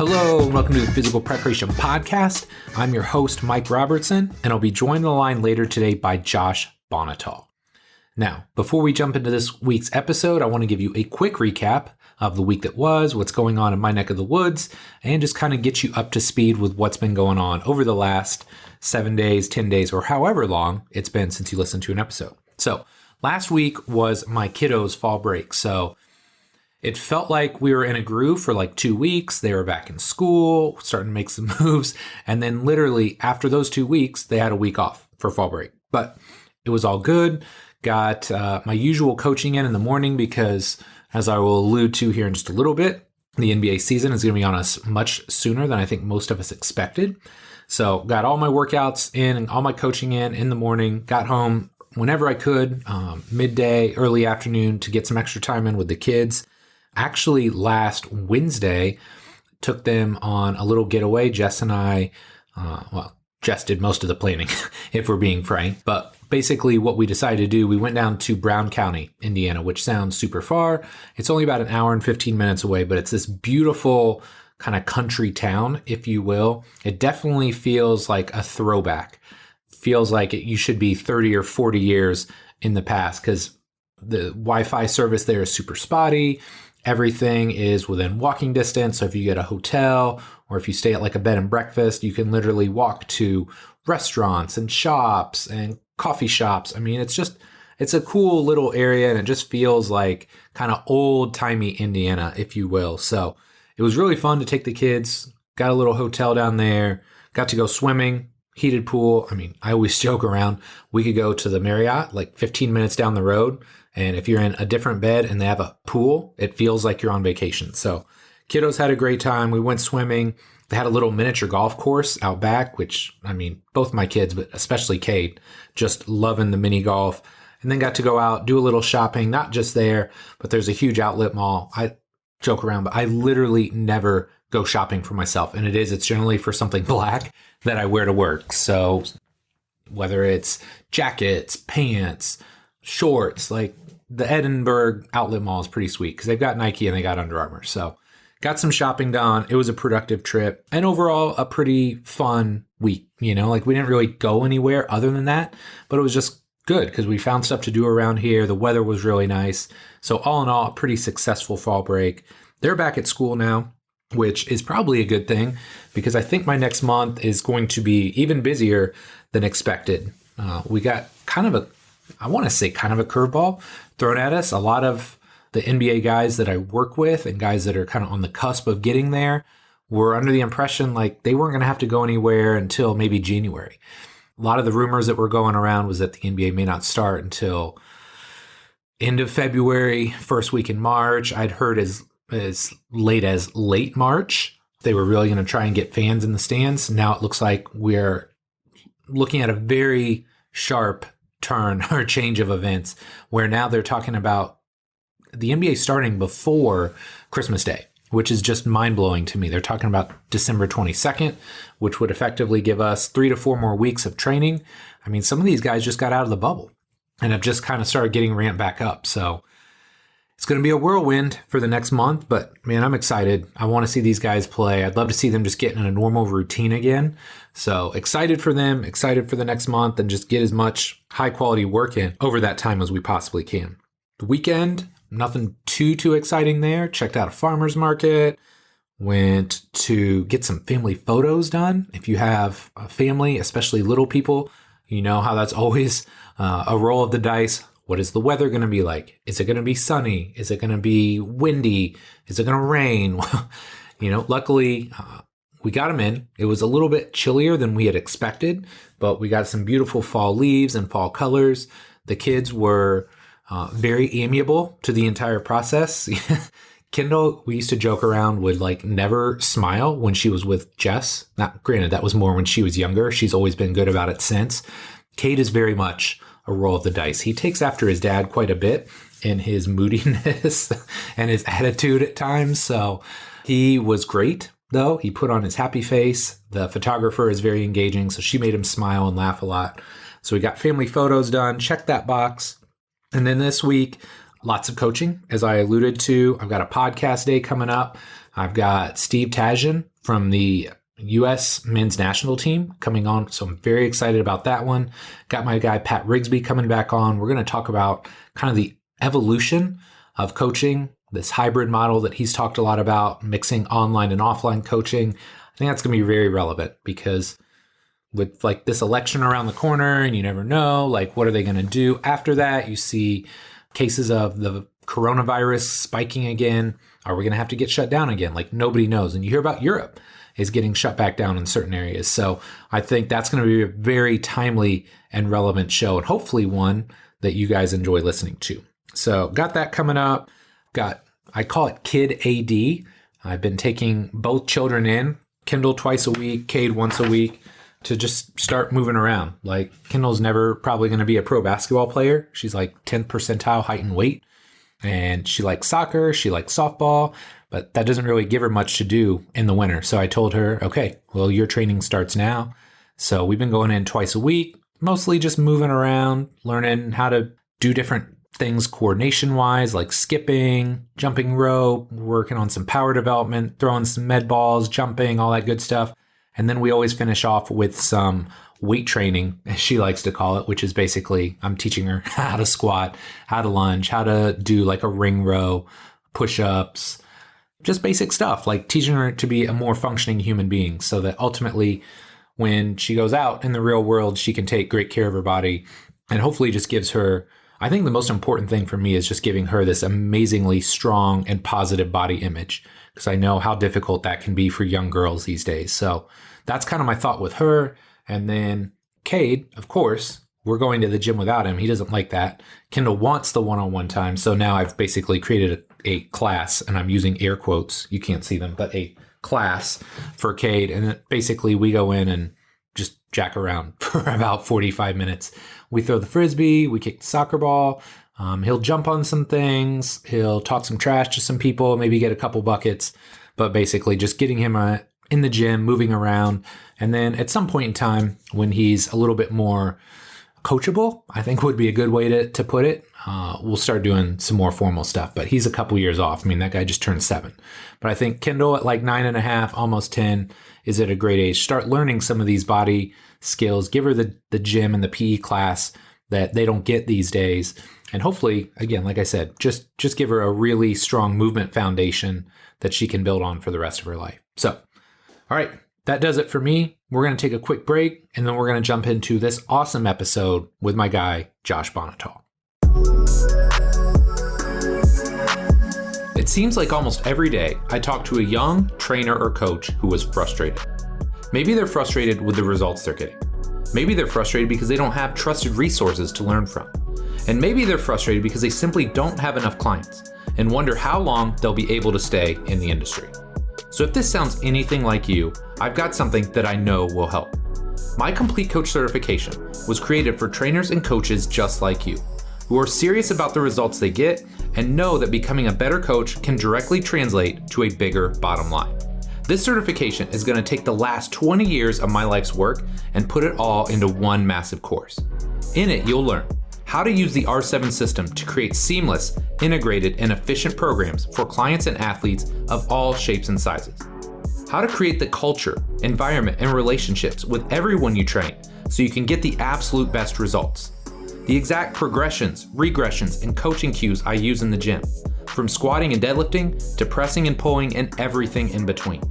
Hello, and welcome to the Physical Preparation Podcast. I'm your host, Mike Robertson, and I'll be joined on the line later today by Josh Bonhotal. Now, before we jump into this week's episode, I want to give you a quick recap of the week that was, what's going on in my neck of the woods, and just kind of get you up to speed with what's been going on over the last 7 days, 10 days, or however long it's been since you listened to an episode. So, last week was my kiddos' fall break, so it felt like we were in a groove for like 2 weeks. They were back in school, starting to make some moves. And then literally after those 2 weeks, they had a week off for fall break. But it was all good. Got my usual coaching in the morning because, as I will allude to here in just a little bit, the NBA season is going to be on us much sooner than I think most of us expected. So got all my workouts in and all my coaching in the morning. Got home whenever I could, midday, early afternoon, to get some extra time in with the kids. Actually, last Wednesday, took them on a little getaway. Jess and I, Jess did most of the planning, if we're being frank. But basically what we decided to do, we went down to Brown County, Indiana, which sounds super far. It's only about an hour and 15 minutes away, but it's this beautiful kind of country town, if you will. It definitely feels like a throwback. Feels like you should be 30 or 40 years in the past because the Wi-Fi service there is super spotty. Everything is within walking distance. So if you get a hotel or if you stay at like a bed and breakfast, you can literally walk to restaurants and shops and coffee shops. I mean, it's a cool little area and it just feels like kind of old timey Indiana, if you will. So it was really fun to take the kids, got a little hotel down there, got to go swimming, heated pool. I mean, I always joke around. We could go to the Marriott like 15 minutes down the road. And if you're in a different bed and they have a pool, it feels like you're on vacation. So kiddos had a great time. We went swimming. They had a little miniature golf course out back, which, I mean, both my kids, but especially Kate, just loving the mini golf. And then got to go out, do a little shopping, not just there, but there's a huge outlet mall. I joke around, but I literally never go shopping for myself. And it's generally for something black that I wear to work. So whether it's jackets, pants, shorts, like the Edinburgh outlet mall is pretty sweet because they've got Nike and they got Under Armour. So got some shopping done. It was a productive trip and overall a pretty fun week. Like we didn't really go anywhere other than that, but it was just good because we found stuff to do around here. The weather was really nice. So all in all, a pretty successful fall break. They're back at school now, which is probably a good thing because I think my next month is going to be even busier than expected. We got kind of a curveball thrown at us. A lot of the NBA guys that I work with and guys that are kind of on the cusp of getting there were under the impression like they weren't going to have to go anywhere until maybe January. A lot of the rumors that were going around was that the NBA may not start until end of February, first week in March. I'd heard as late as late March. They were really going to try and get fans in the stands. Now it looks like we're looking at a very sharp turn or change of events where now they're talking about the NBA starting before Christmas Day, which is just mind-blowing to me. They're talking about December 22nd, which would effectively give us 3 to 4 more weeks of training. I mean, some of these guys just got out of the bubble and have just kind of started getting ramped back up. So it's going to be a whirlwind for the next month, but man, I'm excited. I want to see these guys play. I'd love to see them just get in a normal routine again. So excited for them, excited for the next month, and just get as much high quality work in over that time as we possibly can. The weekend, nothing too exciting there. Checked out a farmer's market, went to get some family photos done. If you have a family, especially little people, you know how that's always a roll of the dice. What is the weather going to be like? Is it going to be sunny? Is it going to be windy? Is it going to rain? Luckily, we got them in. It was a little bit chillier than we had expected, but we got some beautiful fall leaves and fall colors. The kids were very amiable to the entire process. Kendall, we used to joke around, would like never smile when she was with Jess. Not granted, that was more when she was younger. She's always been good about it since. Kate is very much a roll of the dice. He takes after his dad quite a bit in his moodiness and his attitude at times. So he was great, though. He put on his happy face. The photographer is very engaging, so she made him smile and laugh a lot. So we got family photos done. Check that box. And then this week, lots of coaching, as I alluded to. I've got a podcast day coming up. I've got Steve Tajan from the U.S. men's national team coming on. So I'm very excited about that one. Got my guy, Pat Rigsby, coming back on. We're going to talk about kind of the evolution of coaching, this hybrid model that he's talked a lot about, mixing online and offline coaching. I think that's going to be very relevant because with like this election around the corner and you never know, like, what are they going to do after that? You see cases of the coronavirus spiking again. Are we going to have to get shut down again? Like, nobody knows. And you hear about Europe is getting shut back down in certain areas. So I think that's going to be a very timely and relevant show, and hopefully one that you guys enjoy listening to. So got that coming up. I call it Kid AD. I've been taking both children in, Kendall twice a week, Cade once a week, to just start moving around. Like, Kendall's never probably going to be a pro basketball player. She's like 10th percentile height and weight. And she likes soccer, she likes softball, but that doesn't really give her much to do in the winter. So I told her, okay, well, your training starts now. So we've been going in twice a week, mostly just moving around, learning how to do different things coordination-wise, like skipping, jumping rope, working on some power development, throwing some med balls, jumping, all that good stuff. And then we always finish off with some weight training, as she likes to call it, which is basically I'm teaching her how to squat, how to lunge, how to do like a ring row, push-ups, just basic stuff, like teaching her to be a more functioning human being so that ultimately when she goes out in the real world, she can take great care of her body and hopefully just gives her, I think the most important thing for me is just giving her this amazingly strong and positive body image, because I know how difficult that can be for young girls these days. So that's kind of my thought with her. And then Cade, of course, we're going to the gym without him. He doesn't like that. Kendall wants the one-on-one time. So now I've basically created a class, and I'm using air quotes. You can't see them, but a class for Cade. And basically we go in and just jack around for about 45 minutes. We throw the Frisbee, we kick the soccer ball. He'll jump on some things. He'll talk some trash to some people, maybe get a couple buckets, but basically just getting him in the gym, moving around. And then at some point in time, when he's a little bit more coachable, I think would be a good way to put it, we'll start doing some more formal stuff. But he's a couple years off. I mean, that guy just turned 7. But I think Kendall at like 9.5, almost 10, is at a great age. Start learning some of these body skills. Give her the gym and the PE class that they don't get these days. And hopefully, again, like I said, just give her a really strong movement foundation that she can build on for the rest of her life. So, all right, that does it for me. We're going to take a quick break, and then we're going to jump into this awesome episode with my guy, Josh Bonhotal. It seems like almost every day I talk to a young trainer or coach who is frustrated. Maybe they're frustrated with the results they're getting. Maybe they're frustrated because they don't have trusted resources to learn from. And maybe they're frustrated because they simply don't have enough clients and wonder how long they'll be able to stay in the industry. So if this sounds anything like you, I've got something that I know will help. My Complete Coach certification was created for trainers and coaches just like you, who are serious about the results they get and know that becoming a better coach can directly translate to a bigger bottom line. This certification is going to take the last 20 years of my life's work and put it all into one massive course. In it, you'll learn how to use the R7 system to create seamless, integrated, and efficient programs for clients and athletes of all shapes and sizes. How to create the culture, environment, and relationships with everyone you train so you can get the absolute best results. The exact progressions, regressions, and coaching cues I use in the gym, from squatting and deadlifting to pressing and pulling and everything in between.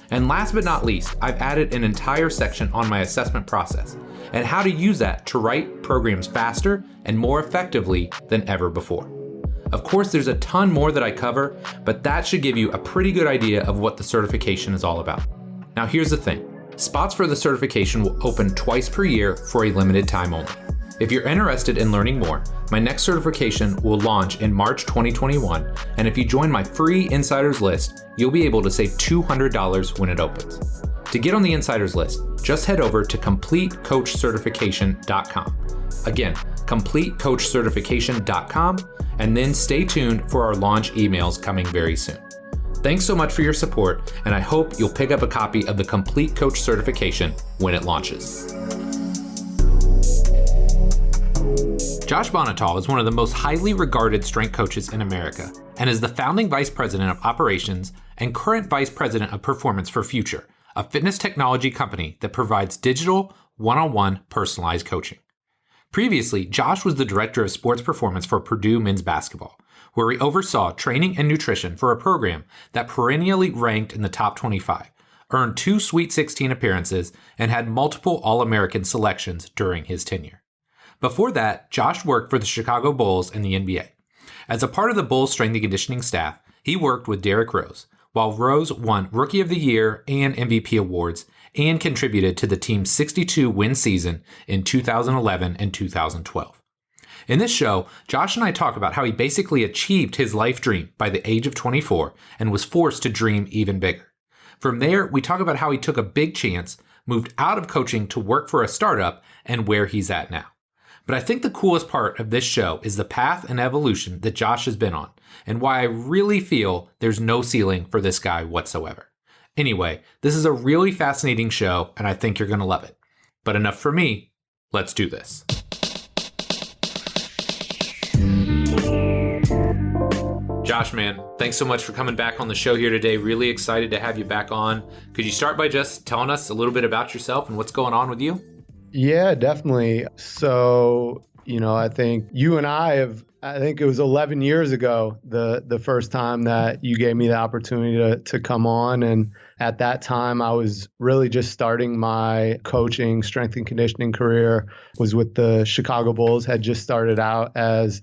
And last but not least, I've added an entire section on my assessment process and how to use that to write programs faster and more effectively than ever before. Of course, there's a ton more that I cover, but that should give you a pretty good idea of what the certification is all about. Now here's the thing. Spots for the certification will open twice per year for a limited time only. If you're interested in learning more, my next certification will launch in March 2021, and if you join my free insiders list, you'll be able to save $200 when it opens. To get on the insiders list, just head over to CompleteCoachCertification.com. Again, CompleteCoachCertification.com, and then stay tuned for our launch emails coming very soon. Thanks so much for your support, and I hope you'll pick up a copy of the Complete Coach Certification when it launches. Josh Bonhotal is one of the most highly regarded strength coaches in America and is the founding vice president of operations and current vice president of performance for Future, a fitness technology company that provides digital, one-on-one personalized coaching. Previously, Josh was the director of sports performance for Purdue men's basketball, where he oversaw training and nutrition for a program that perennially ranked in the top 25, earned 2 Sweet 16 appearances, and had multiple All-American selections during his tenure. Before that, Josh worked for the Chicago Bulls in the NBA. As a part of the Bulls strength and conditioning staff, he worked with Derrick Rose, while Rose won Rookie of the Year and MVP awards and contributed to the team's 62-win season in 2011 and 2012. In this show, Josh and I talk about how he basically achieved his life dream by the age of 24 and was forced to dream even bigger. From there, we talk about how he took a big chance, moved out of coaching to work for a startup, and where he's at now. But I think the coolest part of this show is the path and evolution that Josh has been on, and why I really feel there's no ceiling for this guy whatsoever. Anyway, this is a really fascinating show, and I think you're going to love it. But enough for me. Let's do this. Josh, man, thanks so much for coming back on the show here today. Really excited to have you back on. Could you start by just telling us a little bit about yourself and what's going on with you? Yeah, definitely. So, I think you and I think it was 11 years ago, the first time that you gave me the opportunity to come on. And at that time, I was really just starting my coaching, strength and conditioning career, was with the Chicago Bulls, had just started out as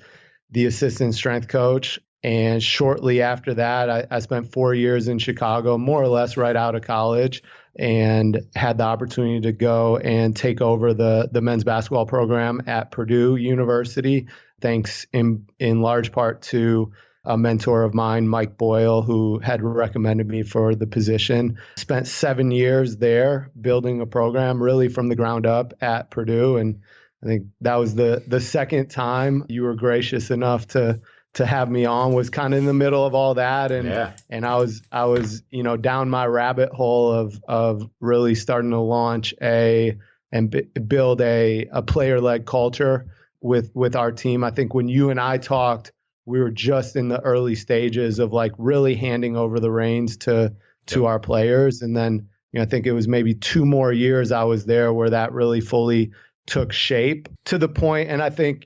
the assistant strength coach. And shortly after that, I spent 4 years in Chicago, more or less right out of college, and had the opportunity to go and take over the men's basketball program at Purdue University, thanks in large part to a mentor of mine, Mike Boyle, who had recommended me for the position. Spent 7 years there building a program really from the ground up at Purdue. And I think that was the second time you were gracious enough to have me on, was kind of in the middle of all that. And I was, down my rabbit hole of really starting to launch build a player-led culture with our team. I think when you and I talked, we were just in the early stages of like really handing over the reins to our players. And then, I think it was maybe 2 more years I was there where that really fully took shape to the point. And I think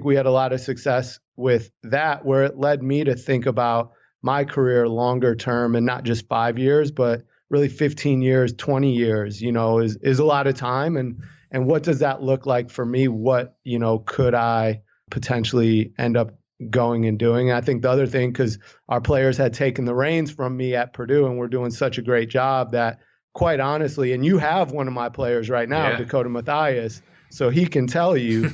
we had a lot of success with that, where it led me to think about my career longer term, and not just 5 years, but really 15 years, 20 years, is a lot of time. And what does that look like for me? What, could I potentially end up going and doing? And I think the other thing, because our players had taken the reins from me at Purdue and we're doing such a great job that, quite honestly, and you have one of my players right now, Dakota Mathias, so he can tell you,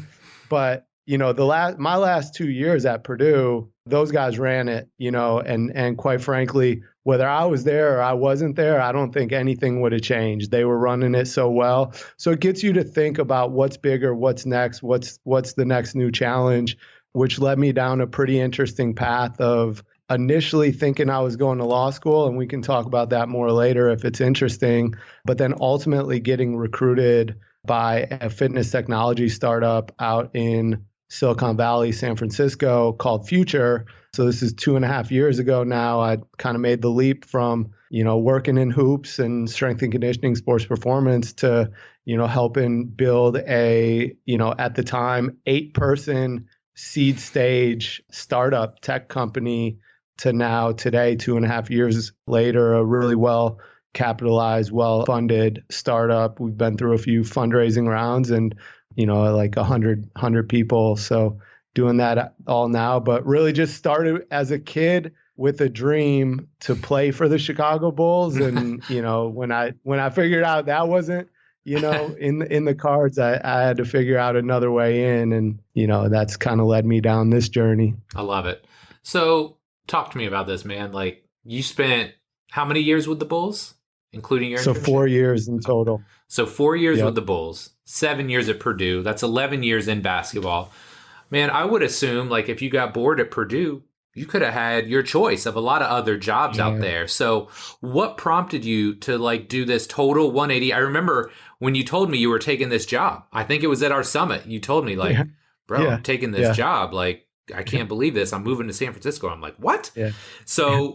but my last 2 years at Purdue, those guys ran it, and quite frankly, whether I was there or I wasn't there, I don't think anything would have changed. They were running it so well. So it gets you to think about what's bigger, what's next, what's the next new challenge, which led me down a pretty interesting path of initially thinking I was going to law school, and we can talk about that more later if it's interesting, but then ultimately getting recruited by a fitness technology startup out in Silicon Valley, San Francisco, called Future. So this is 2.5 years ago now. I kind of made the leap from, working in hoops and strength and conditioning, sports performance, to, helping build a, at the time, 8-person seed stage startup tech company, to now today, 2.5 years later, a really well capitalized, well funded startup. We've been through a few fundraising rounds and like 100 people. So doing that all now, but really just started as a kid with a dream to play for the Chicago Bulls. And, when I figured out that wasn't, in the cards, I had to figure out another way in. And, that's kind of led me down this journey. I love it. So talk to me about this, man. Like, you spent how many years with the Bulls, including your internship? So 4 years in total. So 4 years with the Bulls, 7 years at Purdue. That's 11 years in basketball. Man, I would assume, like, if you got bored at Purdue, you could have had your choice of a lot of other jobs out there. So what prompted you to, like, do this total 180? I remember when you told me you were taking this job. I think it was at our summit. You told me, like, bro, I'm taking this job. Like, I can't believe this. I'm moving to San Francisco. I'm like, what? Yeah. So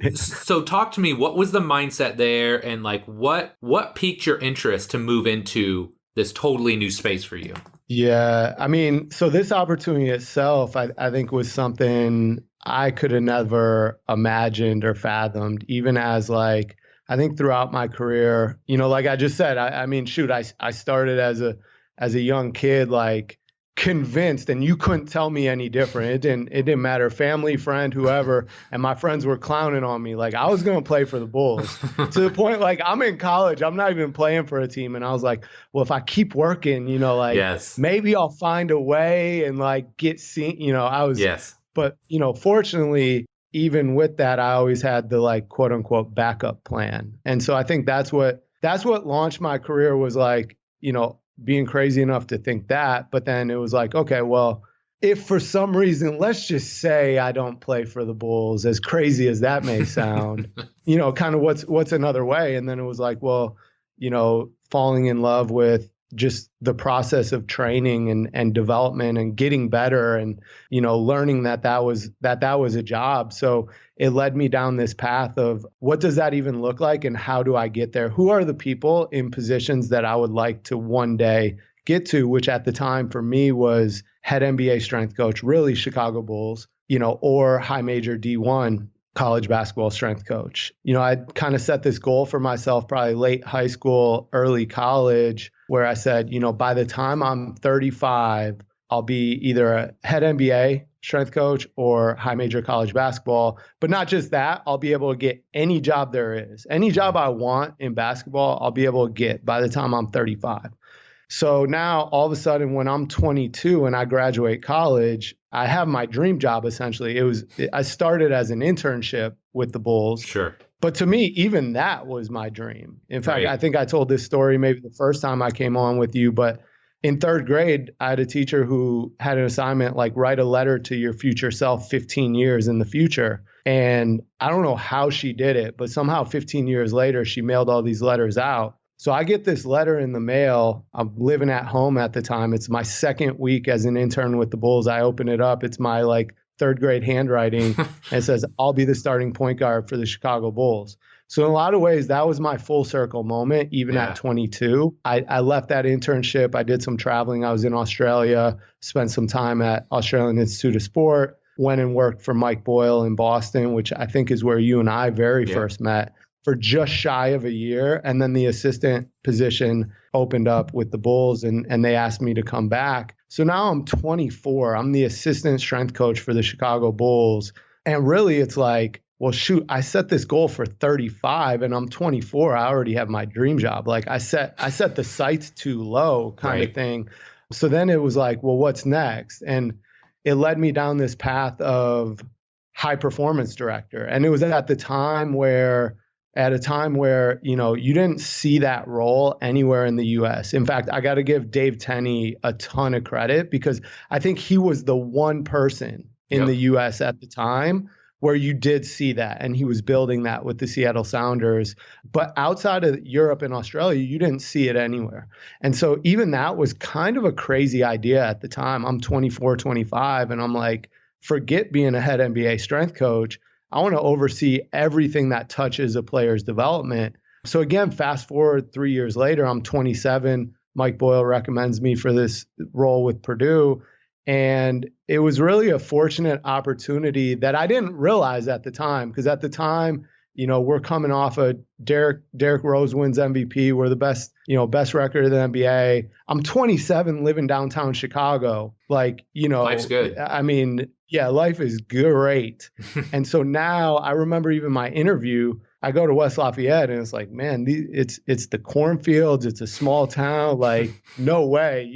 talk to me. What was the mindset there, and like what piqued your interest to move into this totally new space for you? Yeah. I mean, so this opportunity itself, I think was something I could have never imagined or fathomed, even as like, I think throughout my career, like I just said, I mean, shoot, I started as a young kid, like convinced, and you couldn't tell me any different. It didn't matter, family, friend, whoever. And my friends were clowning on me. Like I was going to play for the Bulls to the point, like I'm in college, I'm not even playing for a team. And I was like, well, if I keep working, like Yes. maybe I'll find a way and like get seen, I was, Yes. but fortunately, even with that, I always had the like quote unquote backup plan. And so I think that's what launched my career, was like, being crazy enough to think that. But then it was like, okay, well, if for some reason, let's just say I don't play for the Bulls, as crazy as that may sound, kind of what's another way. And then it was like, well, falling in love with just the process of training and development and getting better, and learning that was a job. So it led me down this path of what does that even look like, and how do I get there? Who are the people in positions that I would like to one day get to, which at the time for me was head NBA strength coach, really Chicago Bulls, or high major D1 college basketball strength coach. I kind of set this goal for myself probably late high school, early college, where I said, by the time I'm 35, I'll be either a head NBA strength coach or high major college basketball. But not just that, I'll be able to get any job there is. Any job I want in basketball, I'll be able to get by the time I'm 35. So now all of a sudden, when I'm 22 and I graduate college, I have my dream job. Essentially, I started as an internship with the Bulls. Sure. But to me, even that was my dream. In fact, Right. I think I told this story maybe the first time I came on with you, but in third grade, I had a teacher who had an assignment, like write a letter to your future self 15 years in the future. And I don't know how she did it, but somehow 15 years later, she mailed all these letters out. So I get this letter in the mail. I'm living at home at the time. It's my second week as an intern with the Bulls. I open it up. It's my like third grade handwriting. And it says, I'll be the starting point guard for the Chicago Bulls. So in a lot of ways, that was my full circle moment, even at 22. I left that internship. I did some traveling. I was in Australia, spent some time at Australian Institute of Sport, went and worked for Mike Boyle in Boston, which I think is where you and I very first met, for just shy of a year. And then the assistant position opened up with the Bulls, and they asked me to come back. So now I'm 24. I'm the assistant strength coach for the Chicago Bulls. And really it's like, well, shoot, I set this goal for 35 and I'm 24. I already have my dream job. Like I set the sights too low kind of thing. So then it was like, well, what's next? And it led me down this path of high performance director. And it was at a time where, you didn't see that role anywhere in the US. In fact, I got to give Dave Tenney a ton of credit, because I think he was the one person in the US at the time where you did see that, and he was building that with the Seattle Sounders. But outside of Europe and Australia, you didn't see it anywhere. And so even that was kind of a crazy idea at the time. I'm 24, 25, and I'm like, forget being a head NBA strength coach. I want to oversee everything that touches a player's development. So again, fast forward 3 years later, I'm 27. Mike Boyle recommends me for this role with Purdue. And it was really a fortunate opportunity that I didn't realize at the time, because at the time, we're coming off of Derrick Rose wins MVP. We're the best record of the NBA. I'm 27 living downtown Chicago. Like, life's good. I mean, yeah, life is great. And so now I remember even my interview, I go to West Lafayette and it's like, man, it's the cornfields. It's a small town. Like, no way,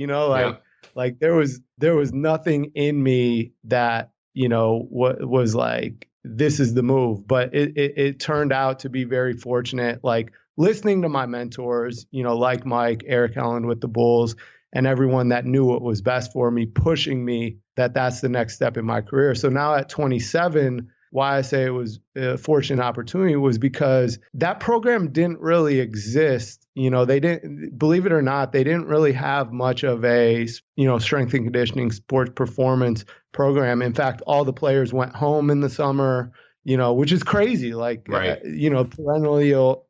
like there was nothing in me that, what was like, this is the move. But it turned out to be very fortunate, like listening to my mentors, like Mike, Eric Allen with the Bulls, and everyone that knew what was best for me, pushing me that that's the next step in my career. So now at 27, why I say it was a fortunate opportunity was because that program didn't really exist. They didn't, believe it or not, they didn't really have much of a, strength and conditioning sports performance program. In fact, all the players went home in the summer, which is crazy, like, Right.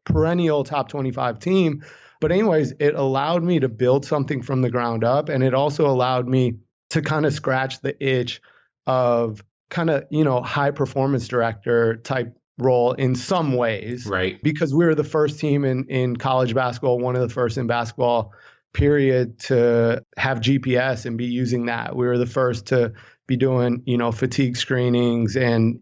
perennial top 25 team. But anyways, it allowed me to build something from the ground up. And it also allowed me to kind of scratch the itch of kind of, high performance director type role in some ways. Right. Because we were the first team in college basketball, one of the first in basketball, period, to have GPS and be using that. We were the first to be doing, fatigue screenings and,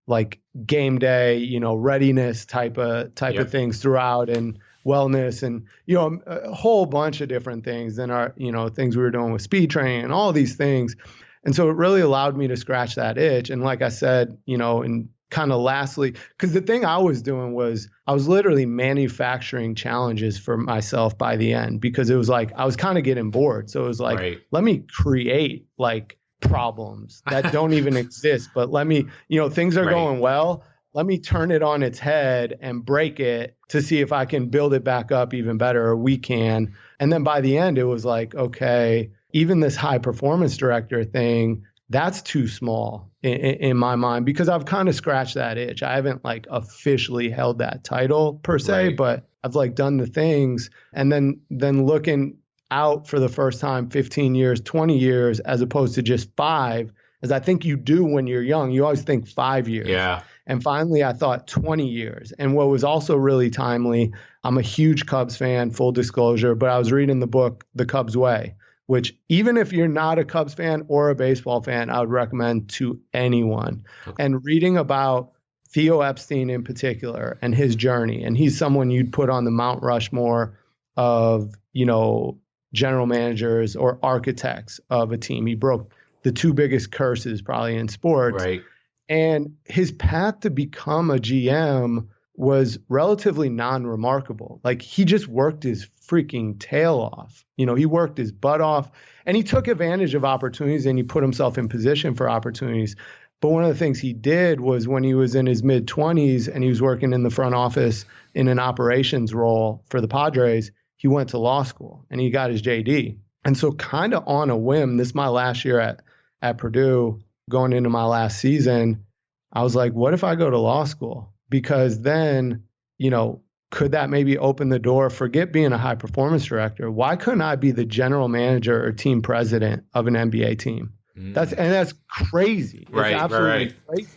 like game day, readiness type of things throughout, and wellness, and, a whole bunch of different things than our, things we were doing with speed training and all these things. And so it really allowed me to scratch that itch. And like I said, and kind of lastly, because the thing I was doing was I was literally manufacturing challenges for myself by the end, because it was like I was kind of getting bored. So it was like, let me create like problems that don't even exist, but let me, things are going well. Let me turn it on its head and break it to see if I can build it back up even better, or we can. And then by the end, it was like, okay, even this high performance director thing, that's too small in my mind, because I've kind of scratched that itch. I haven't like officially held that title per se, but I've like done the things, and then looking out for the first time 15 years, 20 years, as opposed to just 5, as I think you do when you're young. You always think 5 years. Yeah. And finally, I thought 20 years. And what was also really timely, I'm a huge Cubs fan, full disclosure, but I was reading the book, The Cubs Way, which even if you're not a Cubs fan or a baseball fan, I would recommend to anyone. Okay. And reading about Theo Epstein in particular and his journey, and he's someone you'd put on the Mount Rushmore of, general managers or architects of a team. He broke the 2 biggest curses probably in sports. Right. And his path to become a GM was relatively non-remarkable. Like, he just worked his freaking tail off. He worked his butt off, and he took advantage of opportunities, and he put himself in position for opportunities. But one of the things he did was, when he was in his mid-20s and he was working in the front office in an operations role for the Padres, he went to law school and he got his JD. And so kind of on a whim, this is my last year at Purdue, going into my last season, I was like, what if I go to law school? Because then, could that maybe open the door? Forget being a high performance director. Why couldn't I be the general manager or team president of an NBA team? That's crazy. Right, it's absolutely crazy.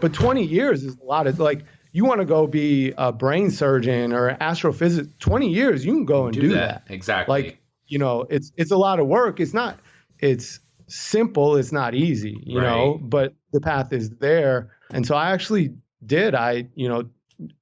But 20 years is a lot of, like, you want to go be a brain surgeon or astrophysicist, 20 years, you can go and do that. Exactly. Like, it's a lot of work. It's simple. It's not easy, but the path is there. And so I actually did. I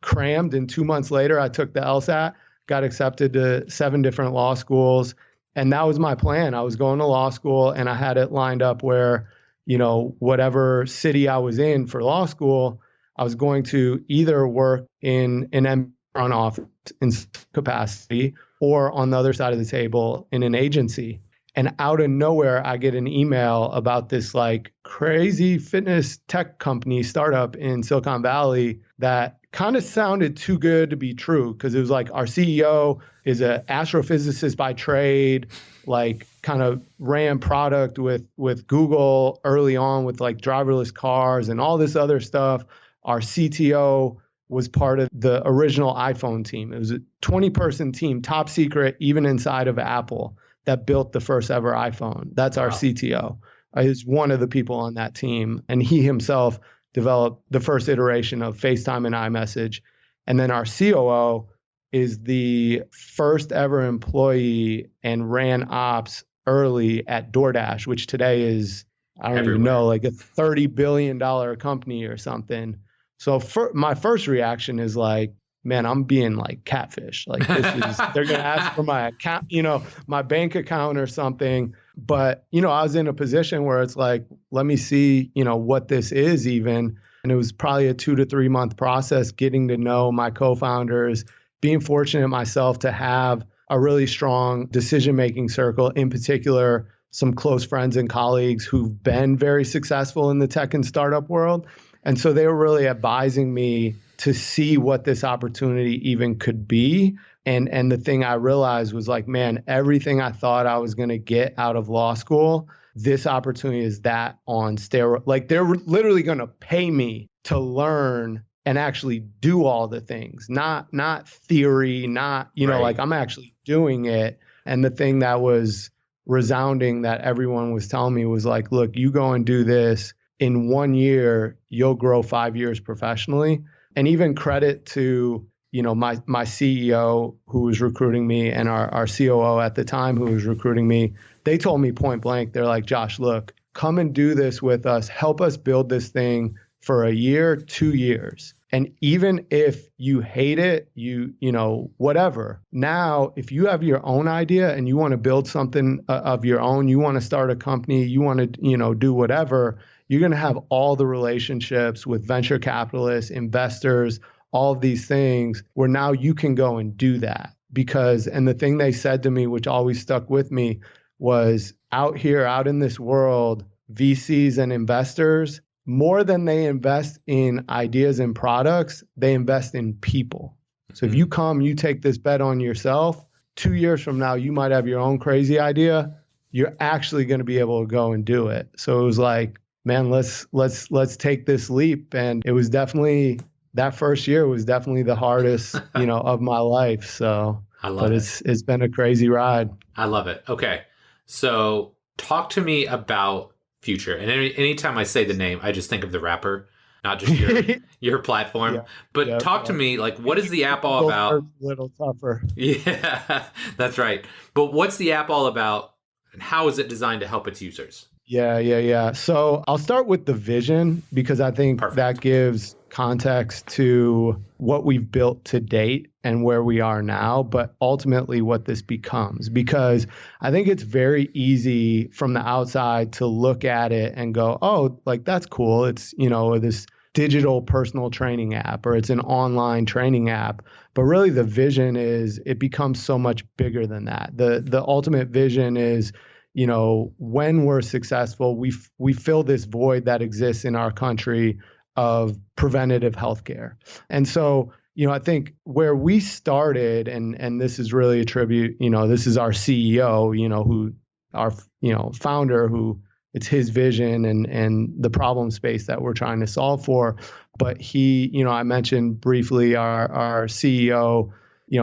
crammed, and 2 months later, I took the LSAT, got accepted to 7 different law schools. And that was my plan. I was going to law school, and I had it lined up where, whatever city I was in for law school, I was going to either work in an front office in capacity, or on the other side of the table in an agency. And out of nowhere, I get an email about this like crazy fitness tech company startup in Silicon Valley that kind of sounded too good to be true, because it was like, our CEO is an astrophysicist by trade, like kind of ran product with Google early on with like driverless cars and all this other stuff. Our CTO was part of the original iPhone team. It was a 20-person team, top secret, even inside of Apple, that built the first ever iPhone. That's our CTO. He's one of the people on that team. And he himself developed the first iteration of FaceTime and iMessage. And then our COO is the first ever employee and ran ops early at DoorDash, which today is, I don't even know, like a $30 billion company or something. So my first reaction is like, man, I'm being like catfish. Like, this is, they're going to ask for my account, my bank account or something. But, I was in a position where it's like, let me see, what this is even. And it was probably a 2 to 3 month process, getting to know my co-founders, being fortunate myself to have a really strong decision-making circle, in particular, some close friends and colleagues who've been very successful in the tech and startup world. And so they were really advising me to see what this opportunity even could be. And the thing I realized was like, man, everything I thought I was going to get out of law school, this opportunity is that on steroids. Like they're literally going to pay me to learn and actually do all the things, not theory, not, like I'm actually doing it. And the thing that was resounding that everyone was telling me was like, look, you go and do this in 1 year, you'll grow 5 years professionally. And even credit to, my CEO who was recruiting me and our COO at the time who was recruiting me, they told me point blank, they're like, Josh, look, come and do this with us. Help us build this thing for a year, 2 years. And even if you hate it, whatever. Now, if you have your own idea and you want to build something of your own, you want to start a company, you want to, do whatever, you're going to have all the relationships with venture capitalists, investors, all of these things where now you can go and do that. And the thing they said to me, which always stuck with me, was out in this world, VCs and investors, more than they invest in ideas and products, they invest in people. So if you come, you take this bet on yourself, 2 years from now, you might have your own crazy idea. You're actually going to be able to go and do it. So it was like, man, let's take this leap. And it was definitely, that first year was definitely the hardest, of my life. So, it's been a crazy ride. I love it. Okay. So talk to me about Future. And anytime I say the name, I just think of the rapper, not just your platform. Yeah, but talk to me, like, what is the app all about? A little tougher. Yeah, that's right. But what's the app all about and how is it designed to help its users? Yeah. So I'll start with the vision because I think that gives context to what we've built to date and where we are now, but ultimately what this becomes. Because I think it's very easy from the outside to look at it and go, oh, like that's cool. It's, this digital personal training app or it's an online training app. But really the vision is it becomes so much bigger than that. The ultimate vision is, when we're successful, we fill this void that exists in our country of preventative healthcare. And so, I think where we started, and this is really a tribute, this is our CEO, who our, founder, who it's his vision and the problem space that we're trying to solve for. But he, I mentioned briefly our CEO,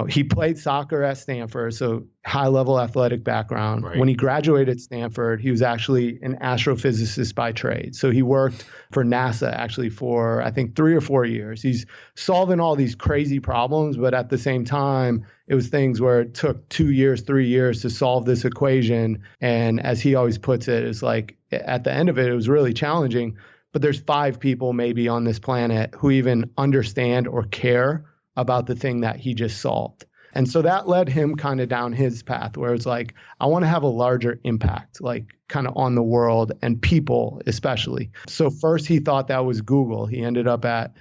he played soccer at Stanford, so high-level athletic background. Right. When he graduated Stanford, he was actually an astrophysicist by trade. So he worked for NASA actually for, I think, 3 or 4 years. He's solving all these crazy problems, but at the same time, it was things where it took 2 years, 3 years to solve this equation. And as he always puts it, it's like at the end of it, it was really challenging. But there's 5 people maybe on this planet who even understand or care about the thing that he just solved. And so that led him kind of down his path where it's like, I want to have a larger impact, like kind of on the world and people especially. So first he thought that was Google. He ended up at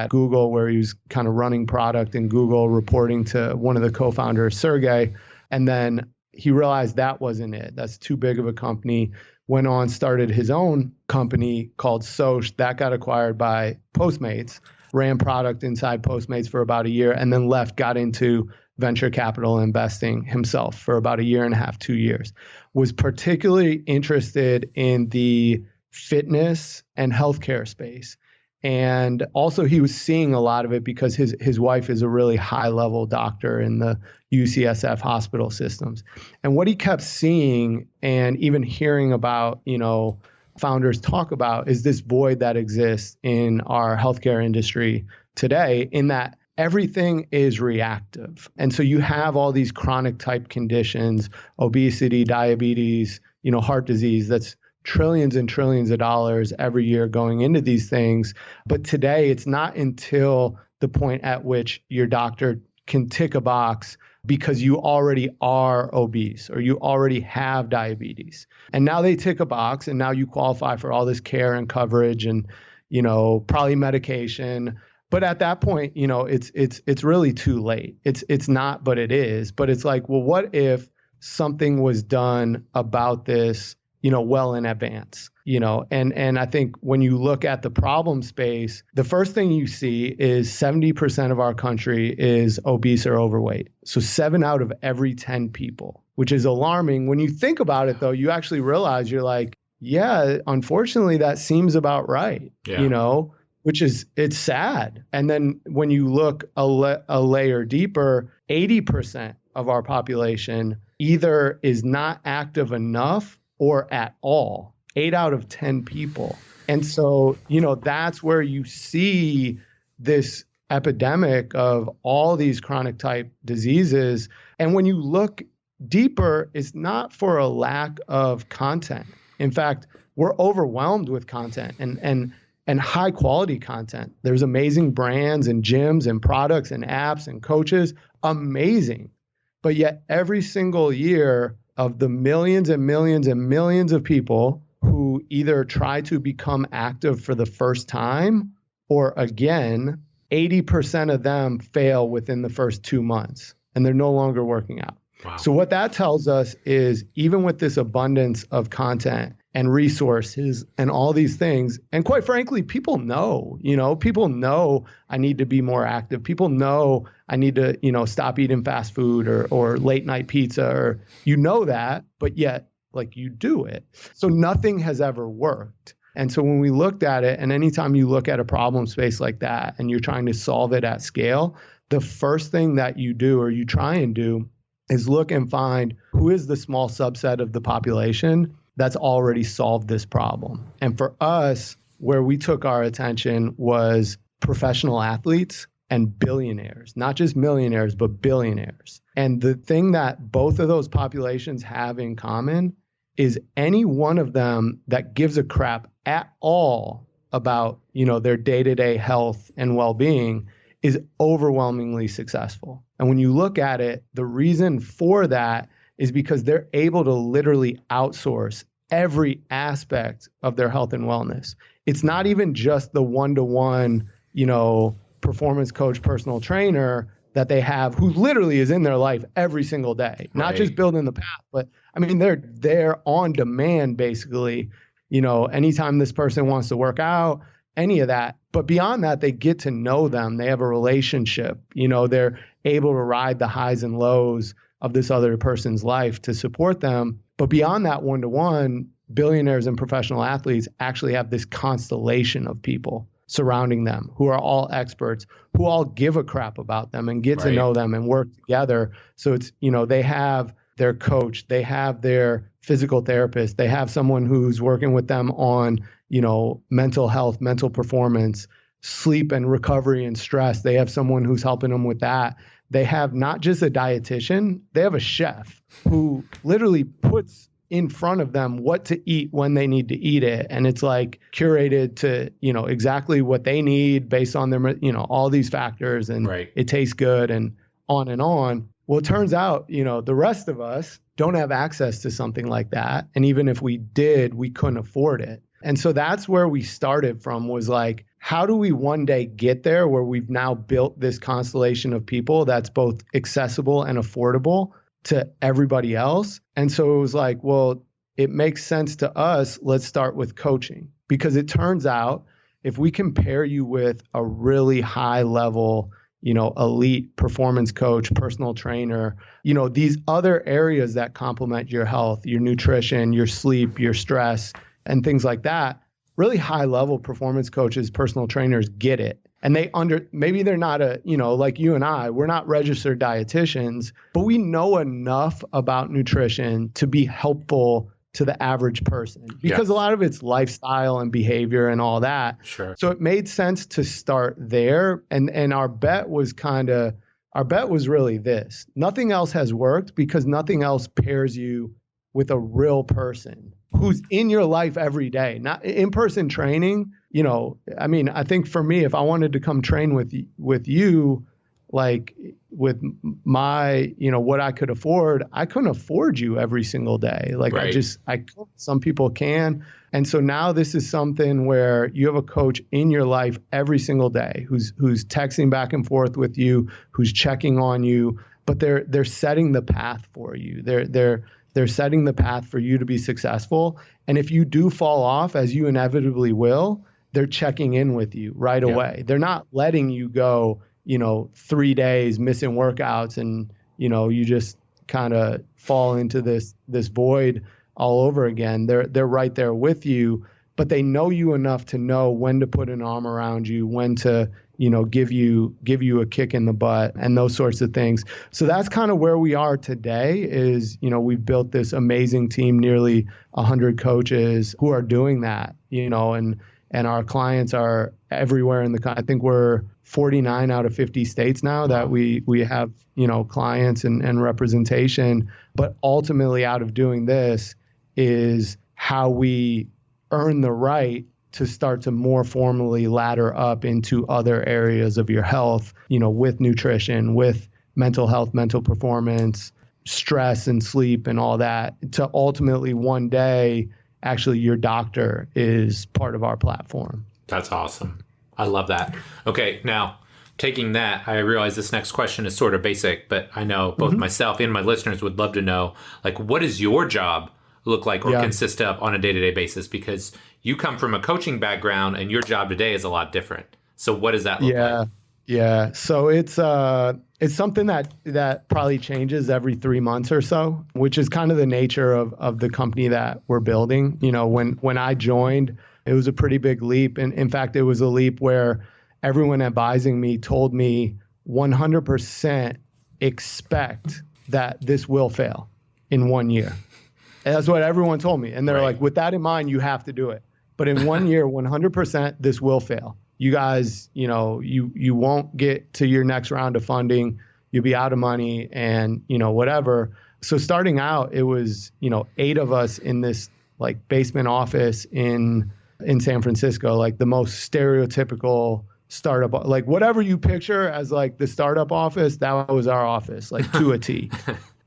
Google where he was kind of running product in Google, reporting to one of the co-founders, Sergey. And then he realized that wasn't it. That's too big of a company. Went on, started his own company called Soch. That got acquired by Postmates. Ran product inside Postmates for about a year and then left, got into venture capital investing himself for about 1.5 years, 2 years. Was particularly interested in the fitness and healthcare space. And also he was seeing a lot of it because his wife is a really high level doctor in the UCSF hospital systems. And what he kept seeing and even hearing about, founders talk about is this void that exists in our healthcare industry today in that everything is reactive. And so you have all these chronic type conditions, obesity, diabetes, heart disease, that's trillions and trillions of dollars every year going into these things. But today it's not until the point at which your doctor can tick a box because you already are obese or you already have diabetes. And now they tick a box and now you qualify for all this care and coverage and, probably medication. But at that point, it's really too late. It's not, but it is. But it's like, well, what if something was done about this, well in advance, and I think when you look at the problem space, the first thing you see is 70% of our country is obese or overweight. So 7 out of every 10 people, which is alarming. When you think about it, though, you actually realize you're like, yeah, unfortunately, that seems about right, which is, it's sad. And then when you look a layer deeper, 80% of our population either is not active enough or at all. 8 out of 10 people. And so, that's where you see this epidemic of all these chronic type diseases. And when you look deeper, it's not for a lack of content. In fact, we're overwhelmed with content and high quality content. There's amazing brands and gyms and products and apps and coaches, amazing. But yet every single year of the millions and millions and millions of people who either try to become active for the first time or again, 80% of them fail within the first 2 months and they're no longer working out. Wow. So what that tells us is even with this abundance of content and resources and all these things, and quite frankly, people know I need to be more active. People know I need to, stop eating fast food or late night pizza or that, but yet you do it. So nothing has ever worked. And so when we looked at it, and anytime you look at a problem space like that and you're trying to solve it at scale, the first thing that you do or you try and do is look and find who is the small subset of the population that's already solved this problem. And for us, where we took our attention was professional athletes and billionaires, not just millionaires, but billionaires. And the thing that both of those populations have in common is any one of them that gives a crap at all about, their day-to-day health and well-being is overwhelmingly successful. And when you look at it, the reason for that is because they're able to literally outsource every aspect of their health and wellness. It's not even just the one-to-one, performance coach, personal trainer that they have who literally is in their life every single day, not just building the path, but they're on demand basically, anytime this person wants to work out, any of that. But beyond that, they get to know them. They have a relationship, they're able to ride the highs and lows of this other person's life to support them. But beyond that one-to-one, billionaires and professional athletes actually have this constellation of people surrounding them who are all experts, who all give a crap about them and get to know them and work together. So it's, they have their coach, they have their physical therapist, they have someone who's working with them on, mental health, mental performance, sleep and recovery and stress. They have someone who's helping them with that. They have not just a dietitian, they have a chef who literally puts in front of them what to eat when they need to eat it. And it's curated to, exactly what they need based on their, all these factors, and it tastes good and on and on. Well, it turns out, the rest of us don't have access to something like that. And even if we did, we couldn't afford it. And so that's where we started from, was how do we one day get there where we've now built this constellation of people that's both accessible and affordable to everybody else? And so it was well, it makes sense to us. Let's start with coaching, because it turns out if we can pair you with a really high level, elite performance coach, personal trainer, these other areas that complement your health, your nutrition, your sleep, your stress, and things like that, really high level performance coaches, personal trainers get it. And maybe they're not like you and I, we're not registered dietitians, but we know enough about nutrition to be helpful to the average person, because a lot of it's lifestyle and behavior and all that. Sure. So it made sense to start there. And our bet was really this: nothing else has worked because nothing else pairs you with a real person who's in your life every day. Not in-person training, I think for me, if I wanted to come train with you, with my, what I could afford, I couldn't afford you every single day. Some people can. And so now this is something where you have a coach in your life every single day who's texting back and forth with you, who's checking on you, but they're setting the path for you. They're They're setting the path for you to be successful. And if you do fall off, as you inevitably will, they're checking in with you right away. They're not letting you go, 3 days missing workouts and, you just kind of fall into this void all over again. They're right there with you, but they know you enough to know when to put an arm around you, when to, give you a kick in the butt and those sorts of things. So that's kind of where we are today is, we've built this amazing team, nearly 100 coaches who are doing that, and our clients are everywhere in the country. I think we're 49 out of 50 states now that we have, clients and representation. But ultimately out of doing this is how we earn the right to start to more formally ladder up into other areas of your health, with nutrition, with mental health, mental performance, stress and sleep and all that, to ultimately one day, actually your doctor is part of our platform. That's awesome. I love that. Okay, now taking that, I realize this next question is sort of basic, but I know both myself and my listeners would love to know, like, what does your job look like or consist of on a day-to-day basis? Because you come from a coaching background and your job today is a lot different. So what does that look like? Yeah. So it's something that probably changes every 3 months or so, which is kind of the nature of the company that we're building. When I joined, it was a pretty big leap. And in fact, it was a leap where everyone advising me told me 100% expect that this will fail in 1 year. And that's what everyone told me. And they're like, with that in mind, you have to do it. But in 1 year, 100%, this will fail. You guys, you won't get to your next round of funding. You'll be out of money and, whatever. So starting out, it was, 8 of us in this like basement office in San Francisco, like the most stereotypical startup, like whatever you picture as like the startup office, that was our office, like to a T.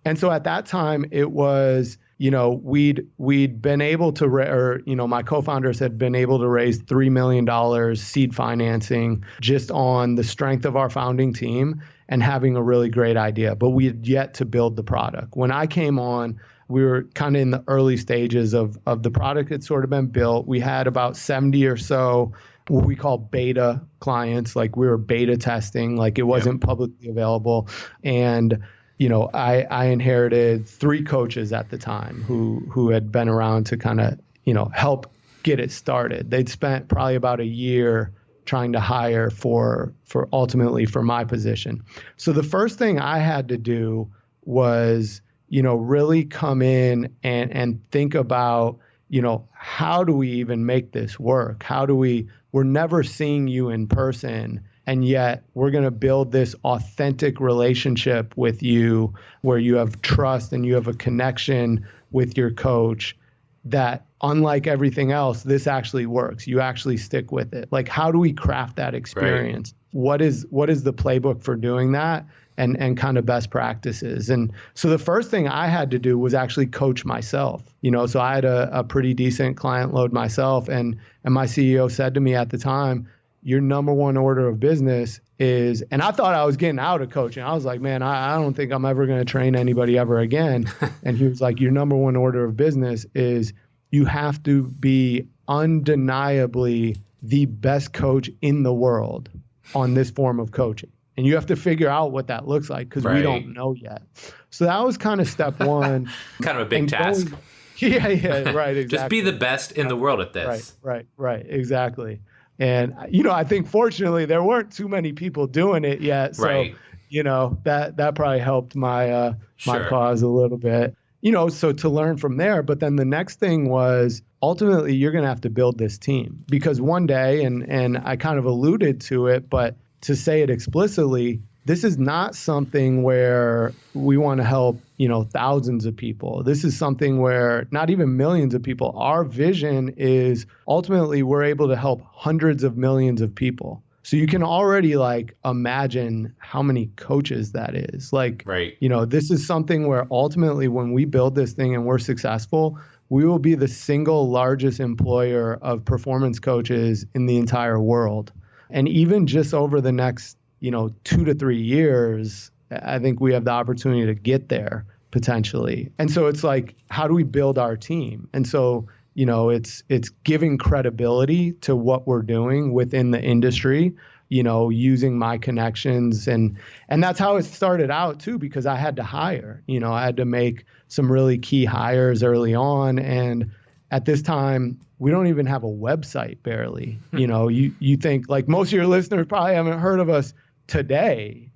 And so at that time it was, we'd been able to, my co-founders had been able to raise $3 million seed financing just on the strength of our founding team and having a really great idea, but we had yet to build the product. When I came on, we were kind of in the early stages of the product had sort of been built. We had about 70 or so what we call beta clients, like we were beta testing, like it wasn't publicly available. And I inherited 3 coaches at the time who had been around to kind of, help get it started. They'd spent probably about a year trying to hire for ultimately for my position. So the first thing I had to do was, really come in and think about, how do we even make this work? We're never seeing you in person. And yet we're going to build this authentic relationship with you where you have trust and you have a connection with your coach that, unlike everything else, this actually works. You actually stick with it. Like, how do we craft that experience? Right. What is the playbook for doing that and kind of best practices? And so the first thing I had to do was actually coach myself. So I had a pretty decent client load myself. And my CEO said to me at the time, your number one order of business is, and I thought I was getting out of coaching. I was like, man, I don't think I'm ever going to train anybody ever again. And he was like, your number one order of business is you have to be undeniably the best coach in the world on this form of coaching. And you have to figure out what that looks like because we don't know yet. So that was kind of step one. Kind of a big task. Yeah, right, exactly. Just be the best in the world at this. Right, exactly. And, I think fortunately there weren't too many people doing it yet. So, that probably helped my cause a little bit, so to learn from there. But then the next thing was ultimately you're going to have to build this team because one day, and I kind of alluded to it, but to say it explicitly, this is not something where we want to help, thousands of people. This is something where not even millions of people. Our vision is ultimately we're able to help hundreds of millions of people. So you can already imagine how many coaches that is. This is something where ultimately when we build this thing and we're successful, we will be the single largest employer of performance coaches in the entire world. And even just over the next 2 to 3 years, I think we have the opportunity to get there potentially. And so it's like, how do we build our team? And so, it's giving credibility to what we're doing within the industry, using my connections. And that's how it started out too, because I had to hire, I had to make some really key hires early on. And at this time, we don't even have a website barely. You think like most of your listeners probably haven't heard of us today,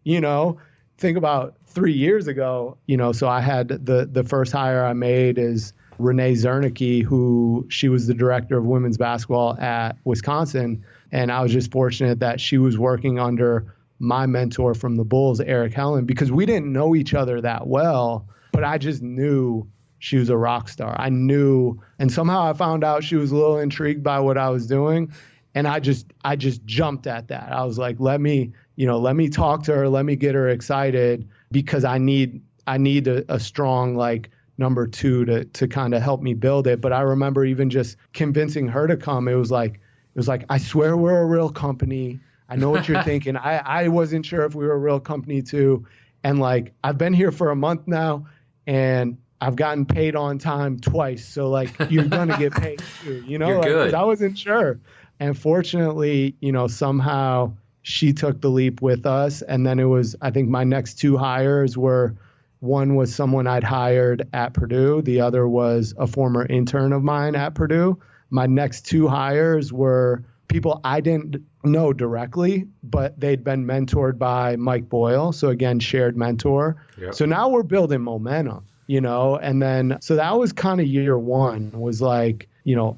think about 3 years ago, so I had the first hire I made is Renee Zernicke, who she was the director of women's basketball at Wisconsin. And I was just fortunate that she was working under my mentor from the Bulls, Eric Helen, because we didn't know each other that well, but I just knew she was a rock star. I knew, and somehow I found out she was a little intrigued by what I was doing. And I just jumped at that. I was like, let me talk to her, let me get her excited, because I need a strong like number two to kind of help me build it. But I remember even just convincing her to come. It was like, I swear we're a real company. I know what you're thinking. I wasn't sure if we were a real company too. And like, I've been here for a month now and I've gotten paid on time twice. So like, you're going to get paid too, You're good. 'Cause I wasn't sure. And fortunately, somehow she took the leap with us. And then it was, I think my next two hires were, one was someone I'd hired at Purdue. The other was a former intern of mine at Purdue. My next two hires were people I didn't know directly, but they'd been mentored by Mike Boyle. So again, shared mentor. Yep. So now we're building momentum, and then, so that was kind of year one, was like,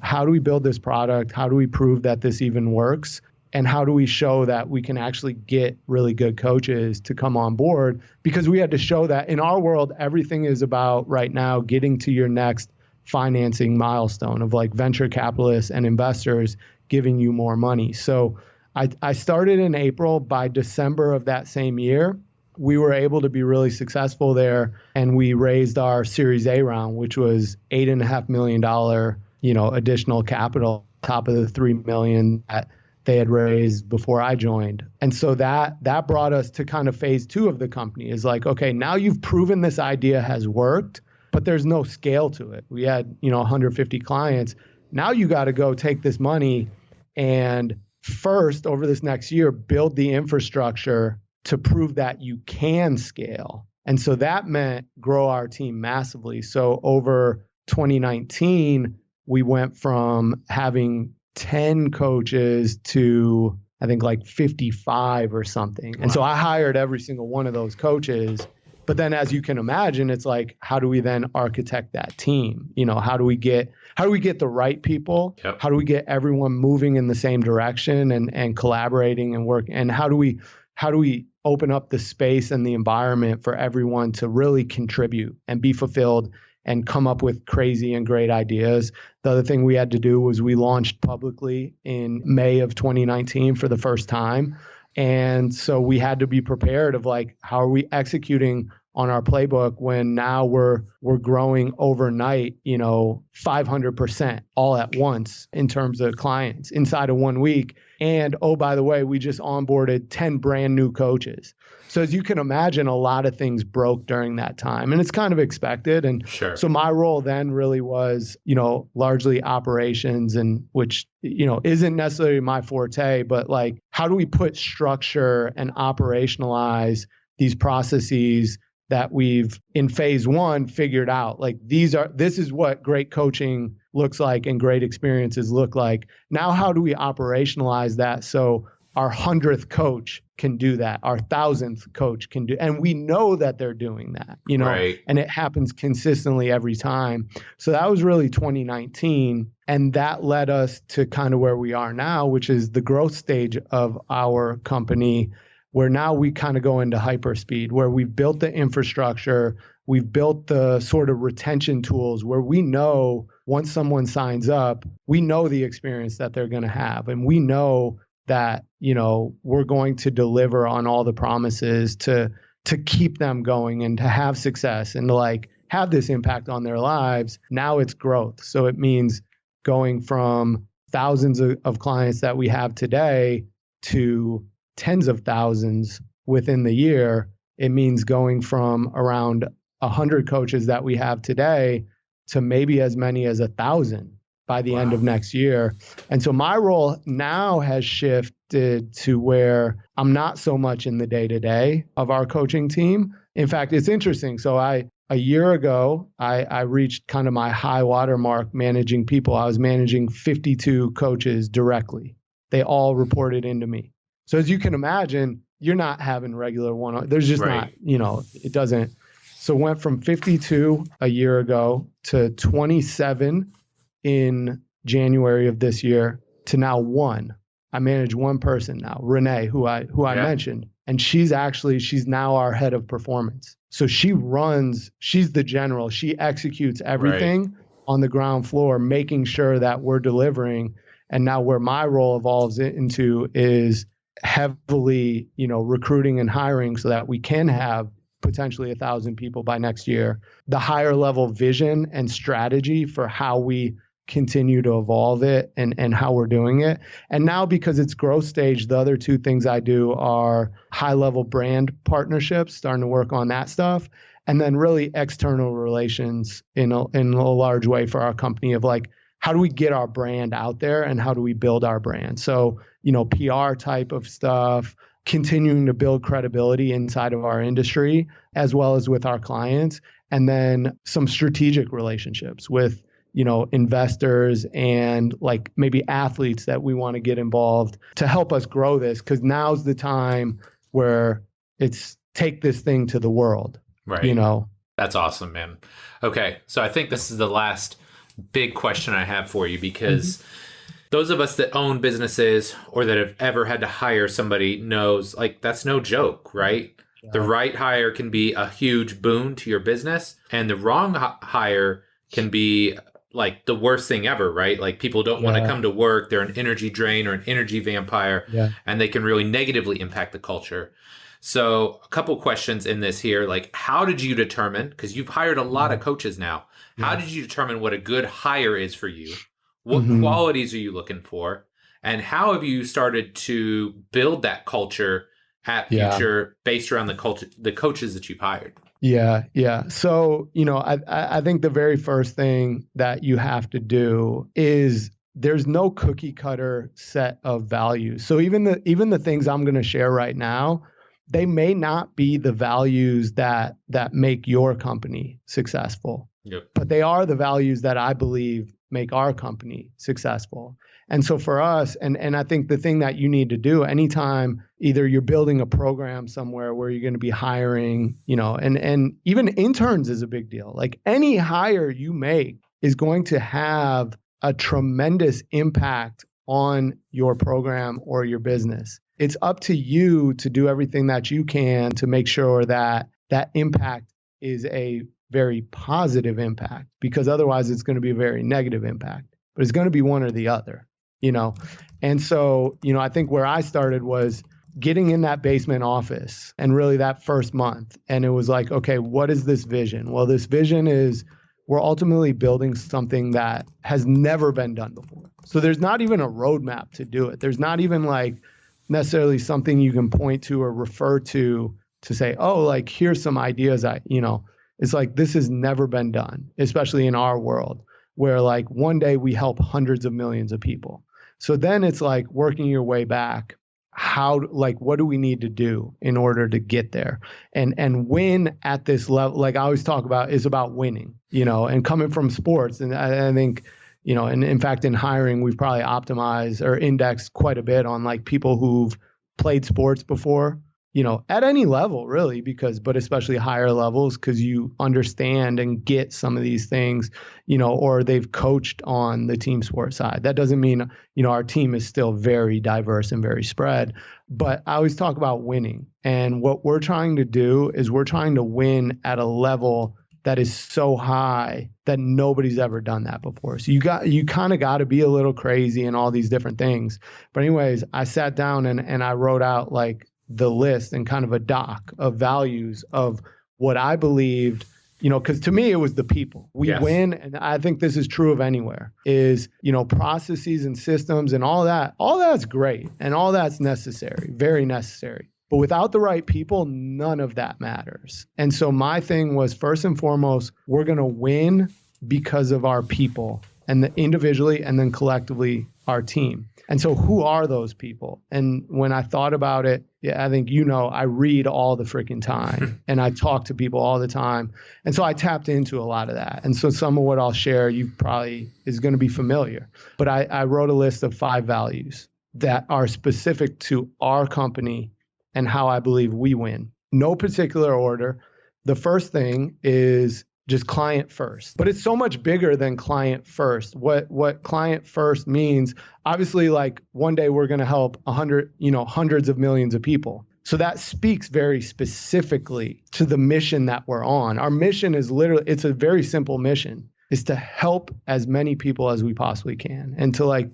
how do we build this product? How do we prove that this even works? And how do we show that we can actually get really good coaches to come on board? Because we had to show that in our world, everything is about right now getting to your next financing milestone of like venture capitalists and investors giving you more money. So I started in April. By December of that same year, we were able to be really successful there. And we raised our Series A round, which was $8.5 million, additional capital, top of the $3 million that they had raised before I joined. And so that brought us to kind of phase two of the company, is like, okay, now you've proven this idea has worked, but there's no scale to it. We had, 150 clients. Now you got to go take this money and first, over this next year, build the infrastructure to prove that you can scale. And so that meant grow our team massively. So over 2019, we went from having 10 coaches to I think like 55 or something. And so I hired every single one of those coaches. But then as you can imagine, it's like, how do we then architect that team? How do we get the right people? Yep. How do we get everyone moving in the same direction and collaborating and work? And how do we open up the space and the environment for everyone to really contribute and be fulfilled and come up with crazy and great ideas? The other thing we had to do was we launched publicly in May of 2019 for the first time. And so we had to be prepared of like, how are we executing on our playbook when now we're growing overnight, 500% all at once in terms of clients inside of 1 week. And oh, by the way, we just onboarded 10 brand new coaches. So as you can imagine, a lot of things broke during that time, and it's kind of expected. And Sure. So my role then really was, largely operations, and which, isn't necessarily my forte, but like, how do we put structure and operationalize these processes that we've in phase one figured out? Like, this is what great coaching looks like and great experiences look like. Now, how do we operationalize that so our 100th coach can do that, our 1,000th coach can do, and we know that they're doing that, Right. And it happens consistently every time. So that was really 2019. And that led us to kind of where we are now, which is the growth stage of our company, where now we kind of go into hyperspeed, where we've built the infrastructure, we've built the sort of retention tools where we know once someone signs up, we know the experience that they're going to have. And we know that, we're going to deliver on all the promises to keep them going and to have success and to like have this impact on their lives. Now it's growth. So it means going from thousands of clients that we have today to tens of thousands within the year. It means going from around 100 coaches that we have today to maybe as many as 1,000 by the end of next year. And so my role now has shifted to where I'm not so much in the day-to-day of our coaching team. In fact, it's interesting. So a year ago, I reached kind of my high water mark managing people. I was managing 52 coaches directly. They all reported into me. So as you can imagine, you're not having regular one-on-one. There's just not, it doesn't. So went from 52 a year ago to 27 in January of this year to now one. I manage one person now, Renee, who I mentioned, and she's now our head of performance. So she's the general. She executes everything on the ground floor, making sure that we're delivering. And now where my role evolves into is heavily, recruiting and hiring so that we can have potentially 1,000 people by next year. The higher level vision and strategy for how we continue to evolve it and how we're doing it. And now because it's growth stage, the other two things I do are high level brand partnerships, starting to work on that stuff. And then really external relations in a large way for our company of like, how do we get our brand out there and how do we build our brand? So, PR type of stuff, continuing to build credibility inside of our industry, as well as with our clients, and then some strategic relationships with, investors and like maybe athletes that we want to get involved to help us grow this. Cause now's the time where it's take this thing to the world, right? That's awesome, man. Okay. So I think this is the last big question I have for you, because those of us that own businesses or that have ever had to hire somebody knows like that's no joke, right? Yeah. The right hire can be a huge boon to your business, and the wrong hire can be like the worst thing ever, right? Like people don't want to come to work. They're an energy drain or an energy vampire, and they can really negatively impact the culture. So a couple questions in this here, like how did you determine, because you've hired a lot of coaches now, how did you determine what a good hire is for you? What qualities are you looking for? And how have you started to build that culture at Future based around the coaches that you've hired? Yeah. So, I think the very first thing that you have to do is there's no cookie cutter set of values. So even the things I'm going to share right now, they may not be the values that make your company successful, but they are the values that I believe make our company successful. And so for us, and I think the thing that you need to do anytime either you're building a program somewhere where you're going to be hiring, and even interns is a big deal. Like any hire you make is going to have a tremendous impact on your program or your business. It's up to you to do everything that you can to make sure that that impact is a very positive impact, because otherwise it's going to be a very negative impact, but it's going to be one or the other. And so, I think where I started was getting in that basement office and really that first month. And it was like, okay, what is this vision? Well, this vision is we're ultimately building something that has never been done before. So there's not even a roadmap to do it. There's not even like necessarily something you can point to or refer to say, oh, like here's some ideas. It's like, this has never been done, especially in our world where like one day we help hundreds of millions of people. So then it's like working your way back. What do we need to do in order to get there and win at this level? Like I always talk about is about winning, and coming from sports. And I think, and in fact, in hiring, we've probably optimized or indexed quite a bit on like people who've played sports before, at any level really, but especially higher levels, because you understand and get some of these things, or they've coached on the team sport side. That doesn't mean, our team is still very diverse and very spread, but I always talk about winning. And what we're trying to do is we're trying to win at a level that is so high that nobody's ever done that before. So you kind of got to be a little crazy and all these different things. But anyways, I sat down and I wrote out like the list and kind of a doc of values of what I believed, because to me, it was the people. We win, and I think this is true of anywhere, is, processes and systems and all that's great, and all that's necessary, very necessary. But without the right people, none of that matters. And so my thing was, first and foremost, we're going to win because of our people, and individually and then collectively our team. And so who are those people? And when I thought about it, yeah, I think, I read all the freaking time and I talk to people all the time. And so I tapped into a lot of that. And so some of what I'll share, you probably is going to be familiar. But I wrote a list of 5 values that are specific to our company and how I believe we win. No particular order. The first thing is just client first. But it's so much bigger than client first. What client first means, obviously, like one day we're going to help hundreds of millions of people. So that speaks very specifically to the mission that we're on. Our mission is it's a very simple mission, is to help as many people as we possibly can and to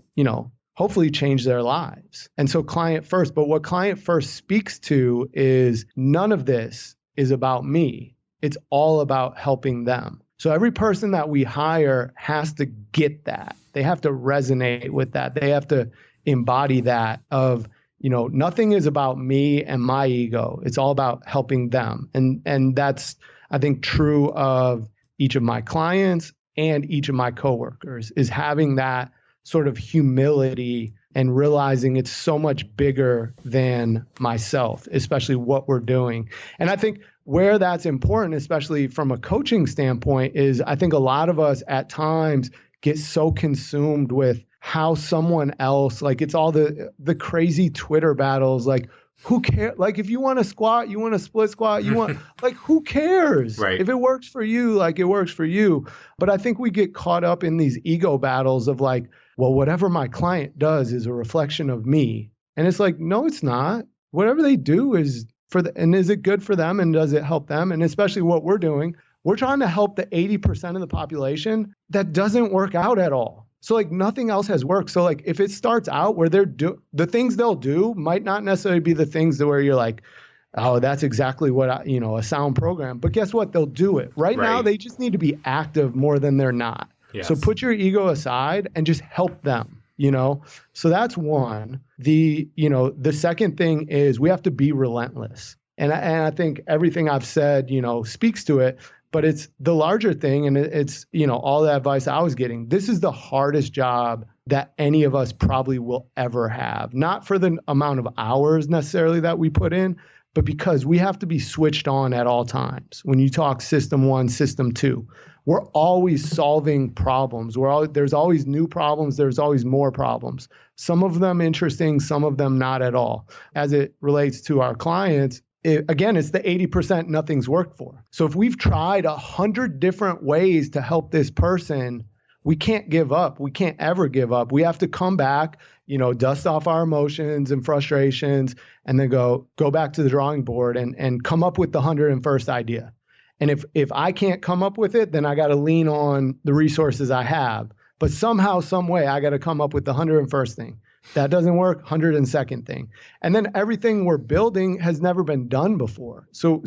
hopefully change their lives. And so client first, but what client first speaks to is none of this is about me. It's all about helping them. So every person that we hire has to get that. They have to resonate with that. They have to embody that of, nothing is about me and my ego. It's all about helping them. And that's, I think, true of each of my clients and each of my coworkers, is having that sort of humility and realizing it's so much bigger than myself, especially what we're doing. And I think where that's important, especially from a coaching standpoint, is I think a lot of us at times get so consumed with how someone else, like it's all the crazy Twitter battles, like who cares? Like if you want to squat, you want to split squat, you want, like who cares? Right. If it works for you, like it works for you. But I think we get caught up in these ego battles of like, well, whatever my client does is a reflection of me. And it's like, no, it's not. Whatever they do is and is it good for them and does it help them? And especially what we're doing, we're trying to help the 80% of the population that doesn't work out at all. So like nothing else has worked. So like if it starts out where the things they'll do might not necessarily be the things where you're like, oh, that's exactly what a sound program. But guess what? They'll do it. Right now, they just need to be active more than they're not. Yes. So put your ego aside and just help them. So that's one. The second thing is we have to be relentless. And I think everything I've said, speaks to it, but it's the larger thing. And it's, all the advice I was getting. This is the hardest job that any of us probably will ever have. Not for the amount of hours necessarily that we put in, but because we have to be switched on at all times. When you talk system 1, system 2, we're always solving problems. There's always new problems. There's always more problems. Some of them interesting, some of them not at all. As it relates to our clients, again, it's the 80% nothing's worked for. So if we've tried 100 different ways to help this person, we can't give up. We can't ever give up. We have to come back, dust off our emotions and frustrations, and then go back to the drawing board and come up with the 101st idea. And if I can't come up with it, then I got to lean on the resources I have. But somehow, some way, I got to come up with the 101st thing. That doesn't work, 102nd thing. And then everything we're building has never been done before. So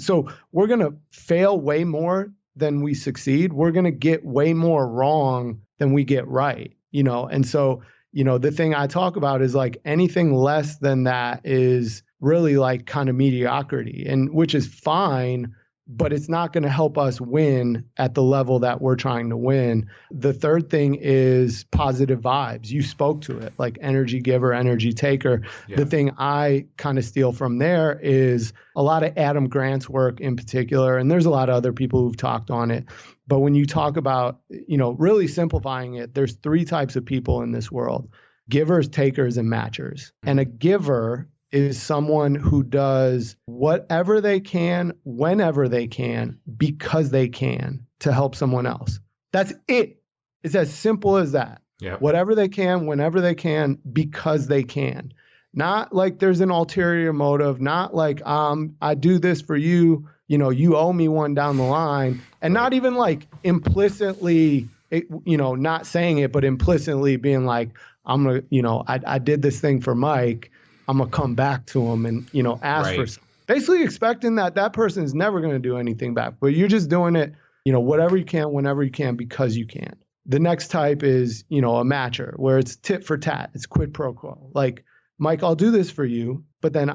we're going to fail way more than we succeed. We're going to get way more wrong than we get right, And so, the thing I talk about is like anything less than that is really like kind of mediocrity, and which is fine, but it's not going to help us win at the level that we're trying to win. The third thing is positive vibes. You spoke to it, like energy giver, energy taker. Yeah. The thing I kind of steal from there is a lot of Adam Grant's work in particular, and there's a lot of other people who've talked on it. But when you talk about, really simplifying it, there's 3 types of people in this world: givers, takers, and matchers. And a giver is someone who does whatever they can, whenever they can, because they can, to help someone else. That's it. It's as simple as that. Yep. Whatever they can, whenever they can, because they can. Not like there's an ulterior motive, not like I do this for you, you owe me one down the line, and not even like implicitly, not saying it, but implicitly being like, I did this thing for Mike, I'm going to come back to him and, ask for something. Basically expecting that person is never going to do anything back, but you're just doing it, whatever you can, whenever you can, because you can. The next type is, a matcher, where it's tit for tat. It's quid pro quo. Like, Mike, I'll do this for you, but then,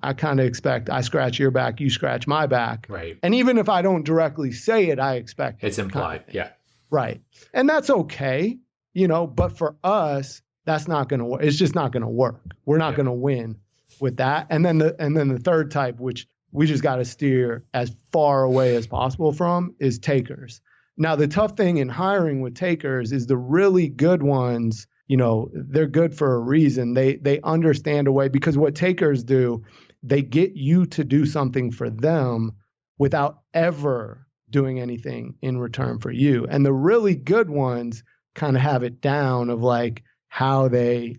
I kind of expect I scratch your back, you scratch my back. Right. And even if I don't directly say it, I expect It's implied. Yeah. Right. And that's okay, but for us, that's not going to work. It's just not going to work. We're not going to win with that. And then the third type, which we just got to steer as far away as possible from, is takers. Now, the tough thing in hiring with takers is the really good ones, they're good for a reason. They understand a way, because what takers do, they get you to do something for them without ever doing anything in return for you. And the really good ones kind of have it down of like how they,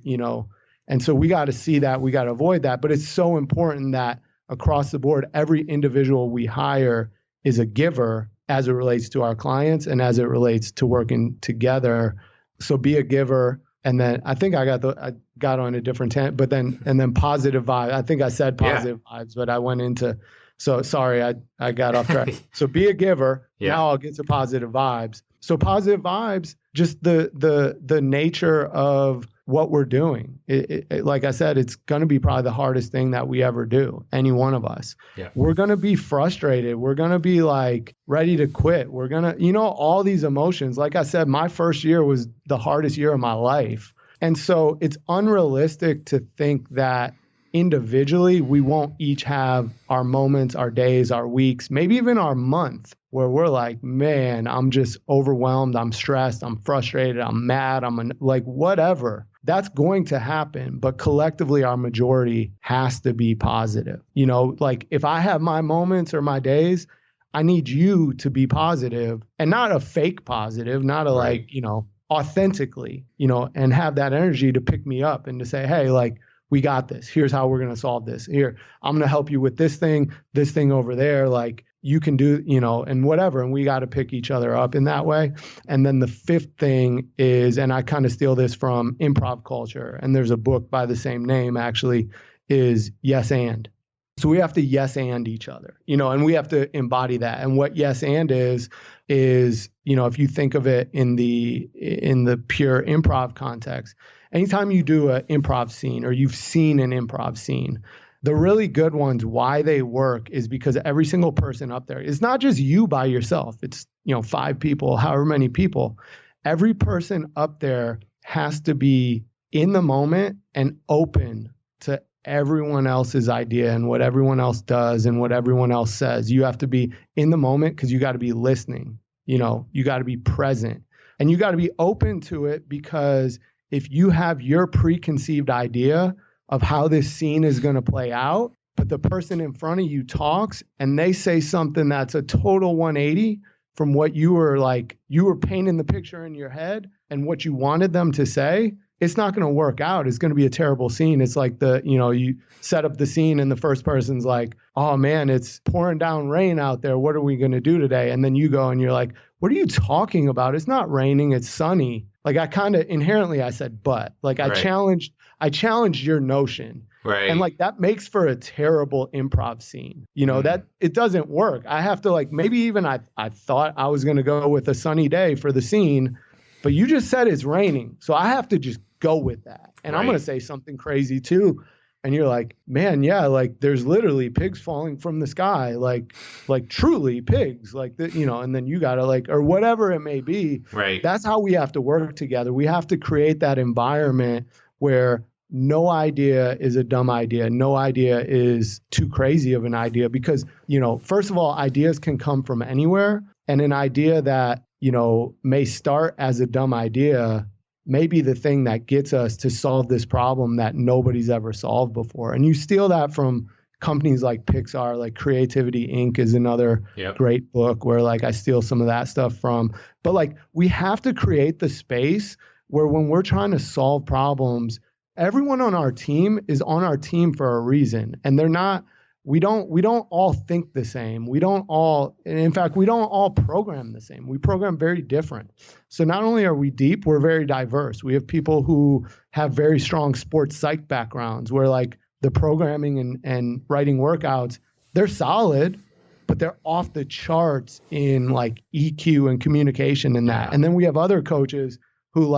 and so we got to see that, we got to avoid that. But it's so important that across the board, every individual we hire is a giver as it relates to our clients and as it relates to working together. So be a giver. And then I think I got on a different tangent, but then positive vibe. I think I said positive vibes, but I went into, so sorry, I got off track. So be a giver. Now I'll get to positive vibes. So positive vibes, just the nature of what we're doing. Like I said, it's going to be probably the hardest thing that we ever do, any one of us. Yeah. We're going to be frustrated. We're going to be like ready to quit. We're going to, all these emotions. Like I said, my first year was the hardest year of my life. And so it's unrealistic to think that individually we won't each have our moments, our days, our weeks, maybe even our month where we're like, man, I'm just overwhelmed. I'm stressed. I'm frustrated. I'm mad. I'm like, whatever. That's going to happen. But collectively, our majority has to be positive. Like if I have my moments or my days, I need you to be positive, and not a fake positive, not a like, authentically, and have that energy to pick me up and to say, hey, like, we got this. Here's how we're going to solve this. Here, I'm going to help you with this thing over there. Like you can do, and whatever. And we got to pick each other up in that way. And then the fifth thing is, and I kind of steal this from improv culture, and there's a book by the same name actually, is yes and. So we have to yes and each other, and we have to embody that. And what yes and is, if you think of it in the pure improv context, anytime you do an improv scene or you've seen an improv scene, the really good ones, why they work is because every single person up there, it's not just you by yourself. It's, 5 people, however many people. Every person up there has to be in the moment and open to everyone else's idea and what everyone else does and what everyone else says. You have to be in the moment because you got to be listening. You got to be present, and you got to be open to it, because if you have your preconceived idea of how this scene is going to play out, but the person in front of you talks and they say something that's a total 180 from what you were painting the picture in your head and what you wanted them to say, it's not going to work out. It's going to be a terrible scene. It's like you set up the scene and the first person's like, oh man, it's pouring down rain out there. What are we going to do today? And then you go and you're like, what are you talking about? It's not raining. It's sunny. Like I kind of inherently, I said, but like I challenged your notion. Right. And like that makes for a terrible improv scene, that it doesn't work. I have to maybe even I thought I was going to go with a sunny day for the scene, but you just said it's raining. So I have to just go with that. And I'm going to say something crazy too. And you're like, man, yeah, like there's literally pigs falling from the sky, like truly pigs, and then you got to or whatever it may be. Right. That's how we have to work together. We have to create that environment where no idea is a dumb idea. No idea is too crazy of an idea, because, first of all, ideas can come from anywhere. And an idea that, may start as a dumb idea may be the thing that gets us to solve this problem that nobody's ever solved before. And you steal that from companies like Pixar, like Creativity Inc. is another great book where I steal some of that stuff from. But we have to create the space where when we're trying to solve problems, everyone on our team is on our team for a reason. And we don't all think the same. In fact, we don't all program the same. We program very different. So not only are we deep, we're very diverse. We have people who have very strong sports psych backgrounds where the programming and writing workouts, they're solid, but they're off the charts in EQ and communication and that. And then we have other coaches who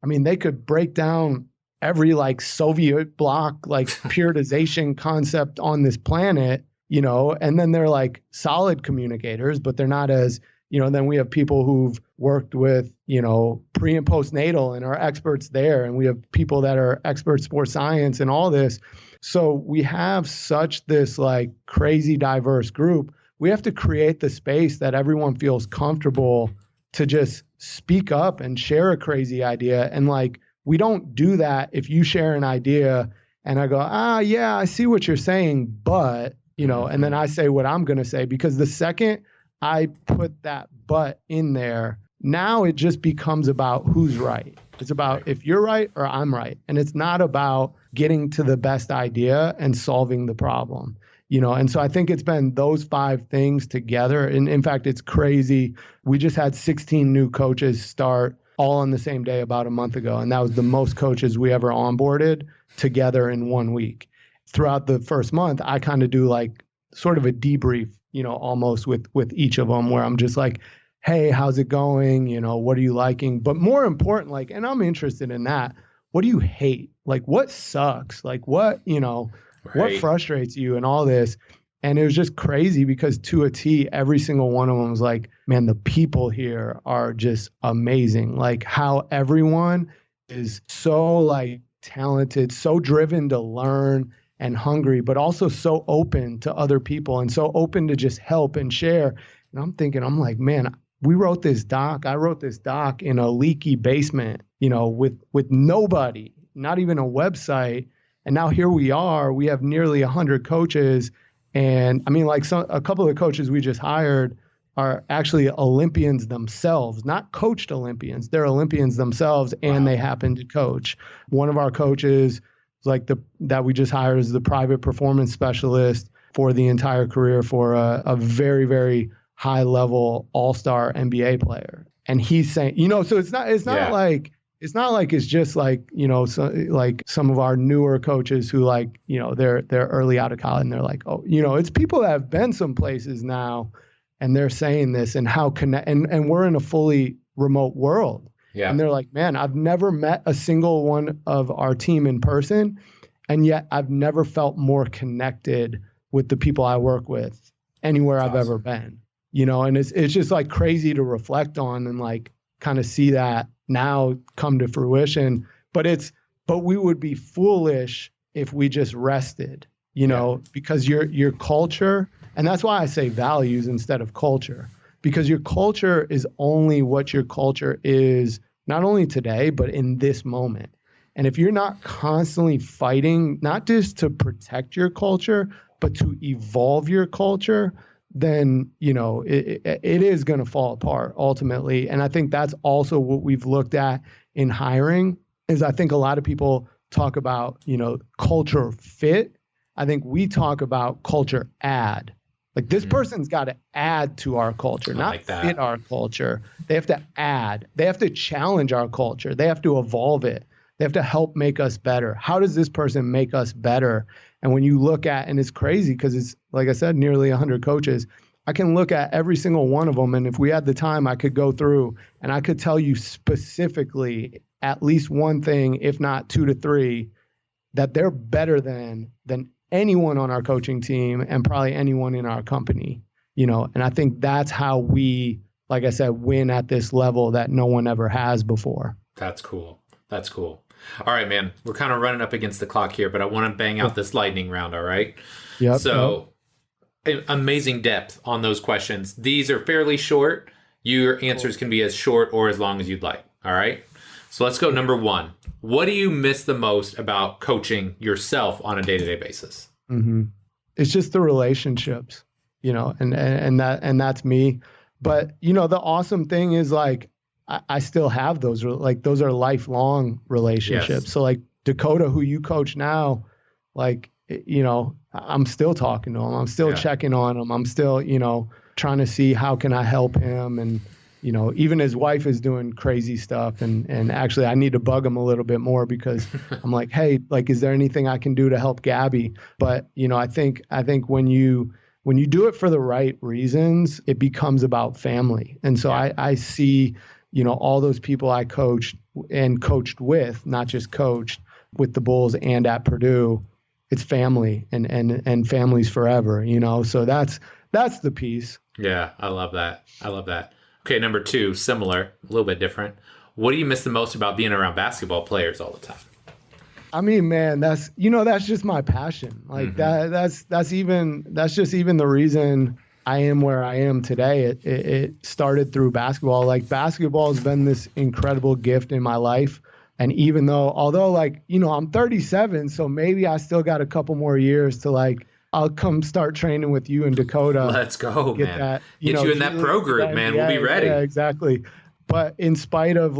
they could break down every like Soviet bloc, like periodization concept on this planet, and then they're like solid communicators, but they're not as, then we have people who've worked with, pre and postnatal and are experts there. And we have people that are experts sports science and all this. So we have such this like crazy diverse group. We have to create the space that everyone feels comfortable to just speak up and share a crazy idea. And like, we don't do that if you share an idea and I go, yeah, I see what you're saying, but, and then I say what I'm going to say, because the second I put that but in there, now it just becomes about who's right. It's about if you're right or I'm right. And it's not about getting to the best idea and solving the problem. And so I think it's been those 5 things together. And in fact, it's crazy. We just had 16 new coaches start all on the same day about a month ago. And that was the most coaches we ever onboarded together in 1 week. Throughout the first month, I kind of do like sort of a debrief, almost with each of them, where I'm just like, hey, how's it going? What are you liking? But more important, like, and I'm interested in that. What do you hate? Like, what sucks? Like, what frustrates you and all this? And it was just crazy because to a T, every single one of them was like, man, the people here are just amazing. Like how everyone is so like talented, so driven to learn and hungry, but also so open to other people and so open to just help and share. And I'm like, man, I wrote this doc in a leaky basement, with nobody, not even a website. And now here we are, we have nearly 100 coaches. And I mean, like a couple of the coaches we just hired are actually Olympians themselves, not coached Olympians. They're Olympians themselves, and they happen to coach. One of our coaches, that we just hired, is the private performance specialist for the entire career for a very, very high level all-star NBA player. And he's saying, so it's not like it's just like, like some of our newer coaches who like, they're early out of college and they're like, oh, it's people that have been some places now and they're saying this and how and we're in a fully remote world. Yeah. And they're like, man, I've never met a single one of our team in person. And yet I've never felt more connected with the people I work with anywhere I've ever been, and it's just like crazy to reflect on and like kind of see that now come to fruition. But we would be foolish if we just rested, because your culture, and that's why I say values instead of culture, because your culture is only what your culture is, not only today, but in this moment. And if you're not constantly fighting, not just to protect your culture, but to evolve your culture, then, it is going to fall apart ultimately. And I think that's also what we've looked at in hiring is I think a lot of people talk about, culture fit. I think we talk about culture add. Like this person's got to add to our culture, not fit our culture. They have to add. They have to challenge our culture. They have to evolve it. They have to help make us better. How does this person make us better? And when you look at, and it's crazy because it's, like I said, nearly 100 coaches, I can look at every single one of them. And if we had the time, I could go through and I could tell you specifically at least one thing, if not 2 to 3, that they're better than anyone on our coaching team and probably anyone in our company, and I think that's how we, like I said, win at this level that no one ever has before. That's cool. All right, man, we're kind of running up against the clock here, but I want to bang out this lightning round. All right. Yep. So amazing depth on those questions. These are fairly short. Your answers can be as short or as long as you'd like. All right. So let's go. Number 1. What do you miss the most about coaching yourself on a day-to-day basis? Mm-hmm. It's just the relationships, and that's me. But, the awesome thing is like, I still have those, like those are lifelong relationships. Yes. So like Dakota, who you coach now, like, I'm still talking to him. I'm still checking on him. I'm still, trying to see how can I help him. And, even his wife is doing crazy stuff. And actually I need to bug him a little bit more because I'm like, hey, like, is there anything I can do to help Gabby? But, I think when you do it for the right reasons, it becomes about family. And so I see, all those people I coached and coached with, not just coached, with the Bulls and at Purdue, it's family and family's forever, So that's the piece. Yeah, I love that. I love that. Okay, number 2, similar, a little bit different. What do you miss the most about being around basketball players all the time? I mean, man, that's just my passion. Like that's just even the reason I am where I am today. It started through basketball. Like basketball has been this incredible gift in my life. And although like, I'm 37, so maybe I still got a couple more years to I'll come start training with you in Dakota. Let's go, man. Get you in that pro group, man. We'll be ready. Yeah, exactly. But in spite of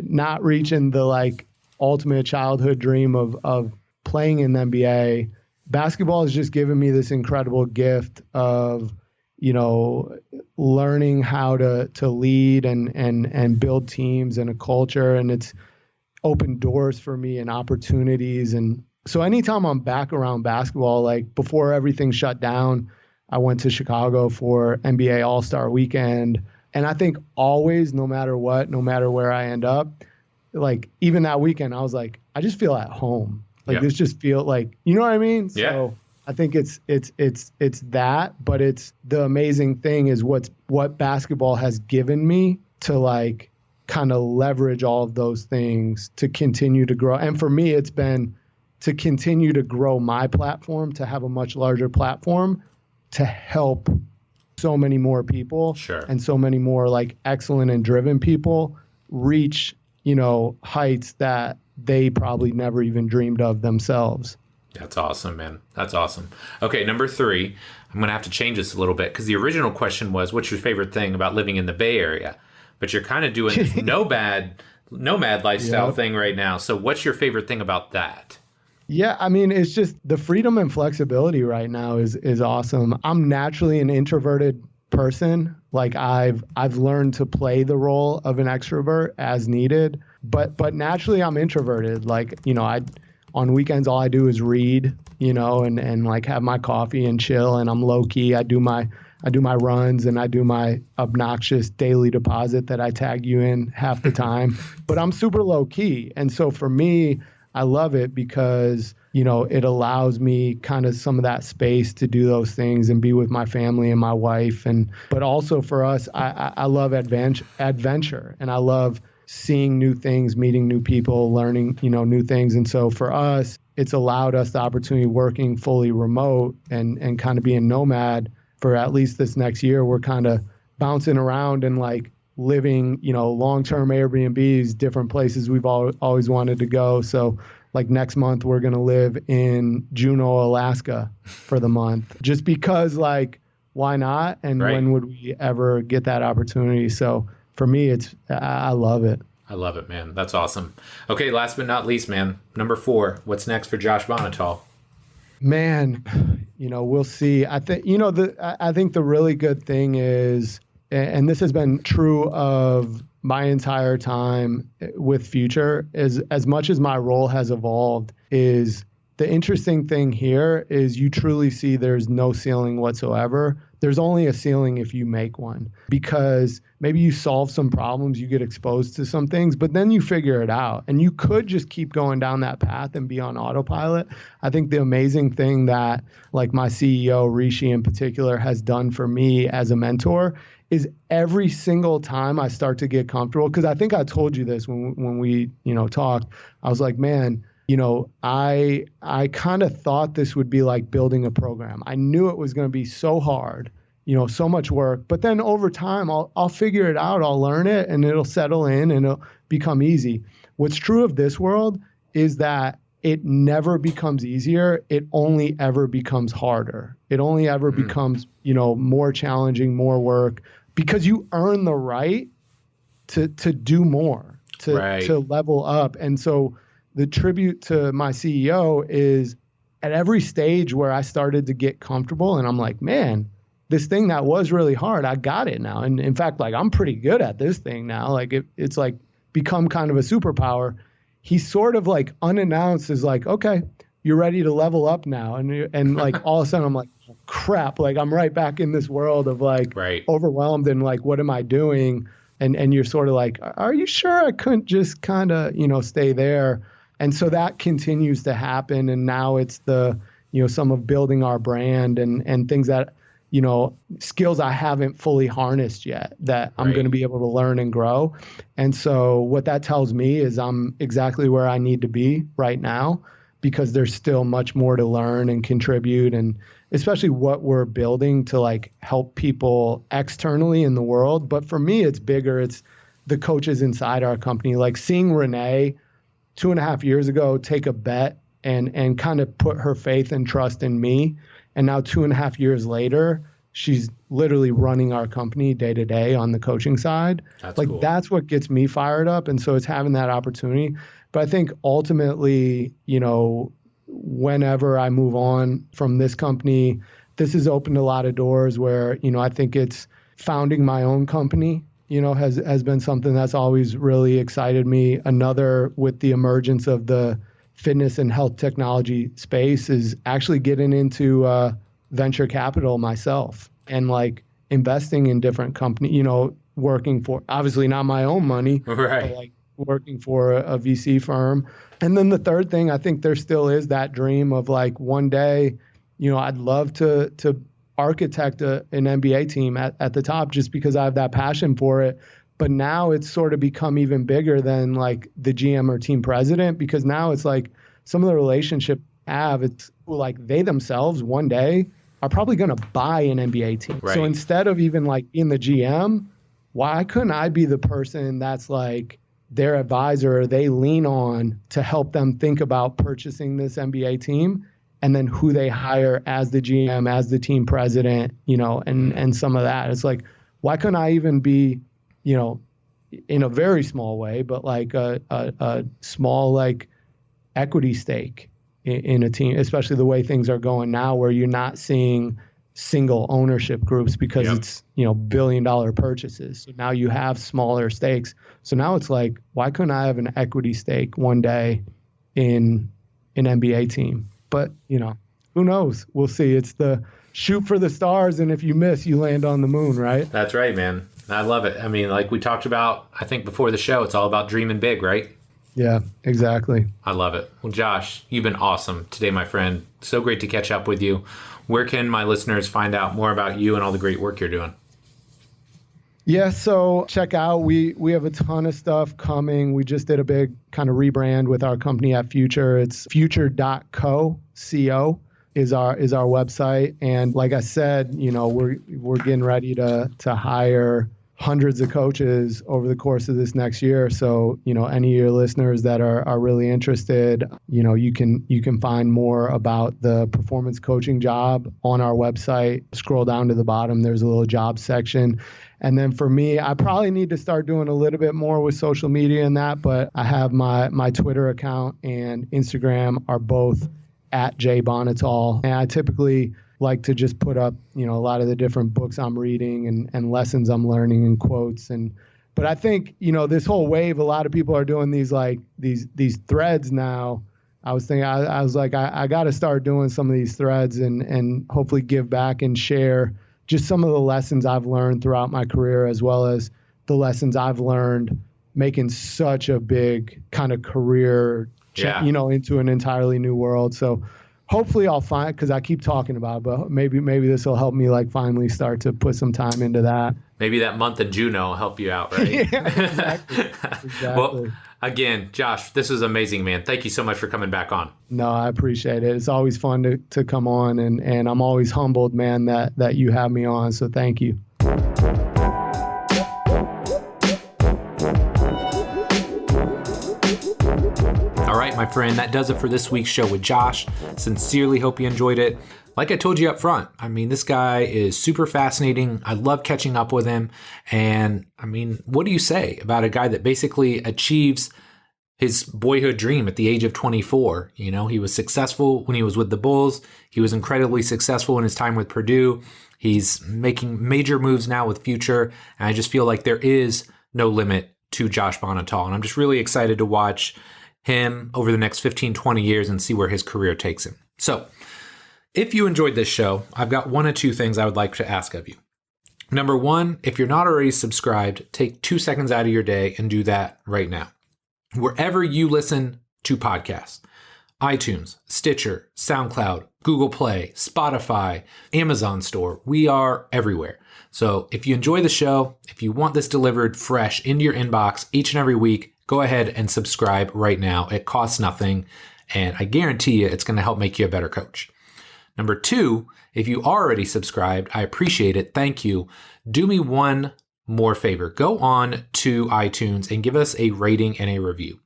not reaching the ultimate childhood dream of playing in the NBA, basketball has just given me this incredible gift of, learning how to lead and build teams and a culture. And it's opened doors for me and opportunities. And so anytime I'm back around basketball, before everything shut down, I went to Chicago for NBA All-Star Weekend. And I think always, no matter what, no matter where I end up, even that weekend, I was like, I just feel at home. This just feel you know what I mean? Yeah. So I think it's that, but it's the amazing thing is what basketball has given me to kind of leverage all of those things to continue to grow. And for me, it's been to continue to grow my platform, to have a much larger platform, to help so many more people. Sure. And so many more excellent and driven people reach, heights that they probably never even dreamed of themselves. That's awesome, man. That's awesome. Okay, number 3, I'm going to have to change this a little bit because the original question was, what's your favorite thing about living in the Bay Area? But you're kind of doing this nomad lifestyle thing right now. So what's your favorite thing about that? Yeah, I mean, it's just the freedom and flexibility right now is awesome. I'm naturally an introverted person. I've learned to play the role of an extrovert as needed, but naturally I'm introverted. On weekends, all I do is read, and have my coffee and chill, and I'm low key. I do my runs and I do my obnoxious daily deposit that I tag you in half the time, but I'm super low key. And so for me, I love it because, it allows me kind of some of that space to do those things and be with my family and my wife. But also for us, I love adventure, and I love seeing new things, meeting new people, learning, new things. And so for us, it's allowed us the opportunity working fully remote and kind of being nomad for at least this next year. We're kind of bouncing around and living, long-term Airbnbs, different places we've always wanted to go. So next month, we're going to live in Juneau, Alaska for the month, just because why not? And right. When would we ever get that opportunity? So for me, I love it. I love it, man. That's awesome. Okay, last but not least, man, number 4, what's next for Josh Bonhotal? Man, we'll see. I think, I think the really good thing is, and this has been true of my entire time with Future, is as much as my role has evolved, is the interesting thing here is you truly see there's no ceiling whatsoever. There's only a ceiling if you make one, because maybe you solve some problems, you get exposed to some things, but then you figure it out. And you could just keep going down that path and be on autopilot. I think the amazing thing that my CEO, Rishi in particular, has done for me as a mentor is every single time I start to get comfortable, because I think I told you this when we, talked, I was like, man, I kind of thought this would be like building a program. I knew it was going to be so hard, so much work, but then over time I'll figure it out. I'll learn it and it'll settle in and it'll become easy. What's true of this world is that it never becomes easier. It only ever becomes harder. It only ever becomes, more challenging, more work, because you earn the right to do more, to level up. And so the tribute to my CEO is at every stage where I started to get comfortable and I'm like, man, this thing that was really hard, I got it now. And in fact, I'm pretty good at this thing now. It's become kind of a superpower. He sort of unannounced is okay, you're ready to level up now. And all of a sudden I'm like, oh, crap. I'm right back in this world of overwhelmed and what am I doing? And you're sort of are you sure I couldn't just kind of, stay there? And so that continues to happen. And now it's some of building our brand and things that, skills I haven't fully harnessed yet that I'm going to be able to learn and grow. And so what that tells me is I'm exactly where I need to be right now, because there's still much more to learn and contribute, and especially what we're building to like help people externally in the world. But for me, it's bigger. It's the coaches inside our company, like seeing Renee 2.5 years ago take a bet and kind of put her faith and trust in me. And now 2.5 years later, she's literally running our company day to day on the coaching side. That's like cool. That's what gets me fired up. And so it's having that opportunity. But I think ultimately, whenever I move on from this company, this has opened a lot of doors where, I think it's founding my own company, has been something that's always really excited me. Another, with the emergence of the fitness and health technology space, is actually getting into venture capital myself and like investing in different companies, working for, obviously not my own money, right, but like working for a VC firm. And then the third thing, I think there still is that dream of like one day, I'd love to architect an NBA team at the top, just because I have that passion for it. But now it's sort of become even bigger than like the GM or team president, because now it's like some of the relationship I have, it's like they themselves one day are probably going to buy an NBA team. Right. So instead of even like being the GM, why couldn't I be the person that's like their advisor they lean on to help them think about purchasing this NBA team, and then who they hire as the GM, as the team president, and some of that. It's like, why couldn't I even be, in a very small way, but like a small like equity stake in a team, especially the way things are going now, where you're not seeing single ownership groups because it's, $1 billion purchases. So now you have smaller stakes. So now it's like, why couldn't I have an equity stake one day in an NBA team? But, who knows? We'll see. It's the shoot for the stars. And if you miss, you land on the moon, right? That's right, man. I love it. I mean, like we talked about, I think before the show, it's all about dreaming big, right? Yeah, exactly. I love it. Well, Josh, you've been awesome today, my friend. So great to catch up with you. Where can my listeners find out more about you and all the great work you're doing? Yeah, so check out, we have a ton of stuff coming. We just did a big kind of rebrand with our company at Future. It's future.co, C-O is our website. And like I said, we're getting ready to hire hundreds of coaches over the course of this next year. So, any of your listeners that are really interested, you can find more about the performance coaching job on our website. Scroll down to the bottom, there's a little job section. And then for me, I probably need to start doing a little bit more with social media and that, but I have my Twitter account and Instagram are both at @Bonhotal. And I typically like to just put up, a lot of the different books I'm reading and lessons I'm learning and quotes. But I think, this whole wave, a lot of people are doing these threads now. I was thinking, I was like, I got to start doing some of these threads and hopefully give back and share just some of the lessons I've learned throughout my career, as well as the lessons I've learned making such a big kind of career, into an entirely new world. So hopefully I'll find, because I keep talking about it, but maybe this will help me like finally start to put some time into that. Maybe that month in Juno will help you out, right? Yeah, exactly. Well, again, Josh, this was amazing, man. Thank you so much for coming back on. No, I appreciate it. It's always fun to come on, and I'm always humbled, man, that you have me on. So thank you. All right, my friend, that does it for this week's show with Josh. Sincerely hope you enjoyed it. Like I told you up front, I mean, this guy is super fascinating. I love catching up with him. And I mean, what do you say about a guy that basically achieves his boyhood dream at the age of 24? He was successful when he was with the Bulls. He was incredibly successful in his time with Purdue. He's making major moves now with Future. And I just feel like there is no limit to Josh Bonhotal. And I'm just really excited to watch him over the next 15, 20 years and see where his career takes him. So if you enjoyed this show, I've got one or two things I would like to ask of you. Number one, if you're not already subscribed, take 2 seconds out of your day and do that right now. Wherever you listen to podcasts. iTunes, Stitcher, SoundCloud, Google Play, Spotify, Amazon Store. We are everywhere. So if you enjoy the show, if you want this delivered fresh into your inbox each and every week, go ahead and subscribe right now. It costs nothing, and I guarantee you it's going to help make you a better coach. Number 2, if you already subscribed, I appreciate it. Thank you. Do me one more favor. Go on to iTunes and give us a rating and a review.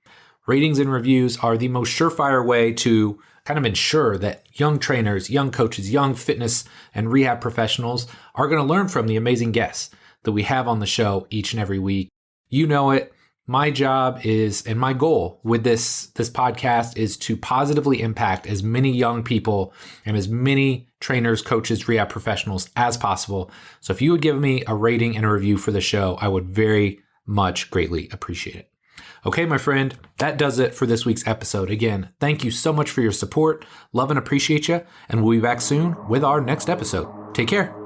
Ratings and reviews are the most surefire way to kind of ensure that young trainers, young coaches, young fitness and rehab professionals are going to learn from the amazing guests that we have on the show each and every week. You know it. My job is, and my goal with this podcast is to positively impact as many young people and as many trainers, coaches, rehab professionals as possible. So if you would give me a rating and a review for the show, I would very much greatly appreciate it. Okay, my friend, that does it for this week's episode. Again, thank you so much for your support. Love and appreciate you. And we'll be back soon with our next episode. Take care.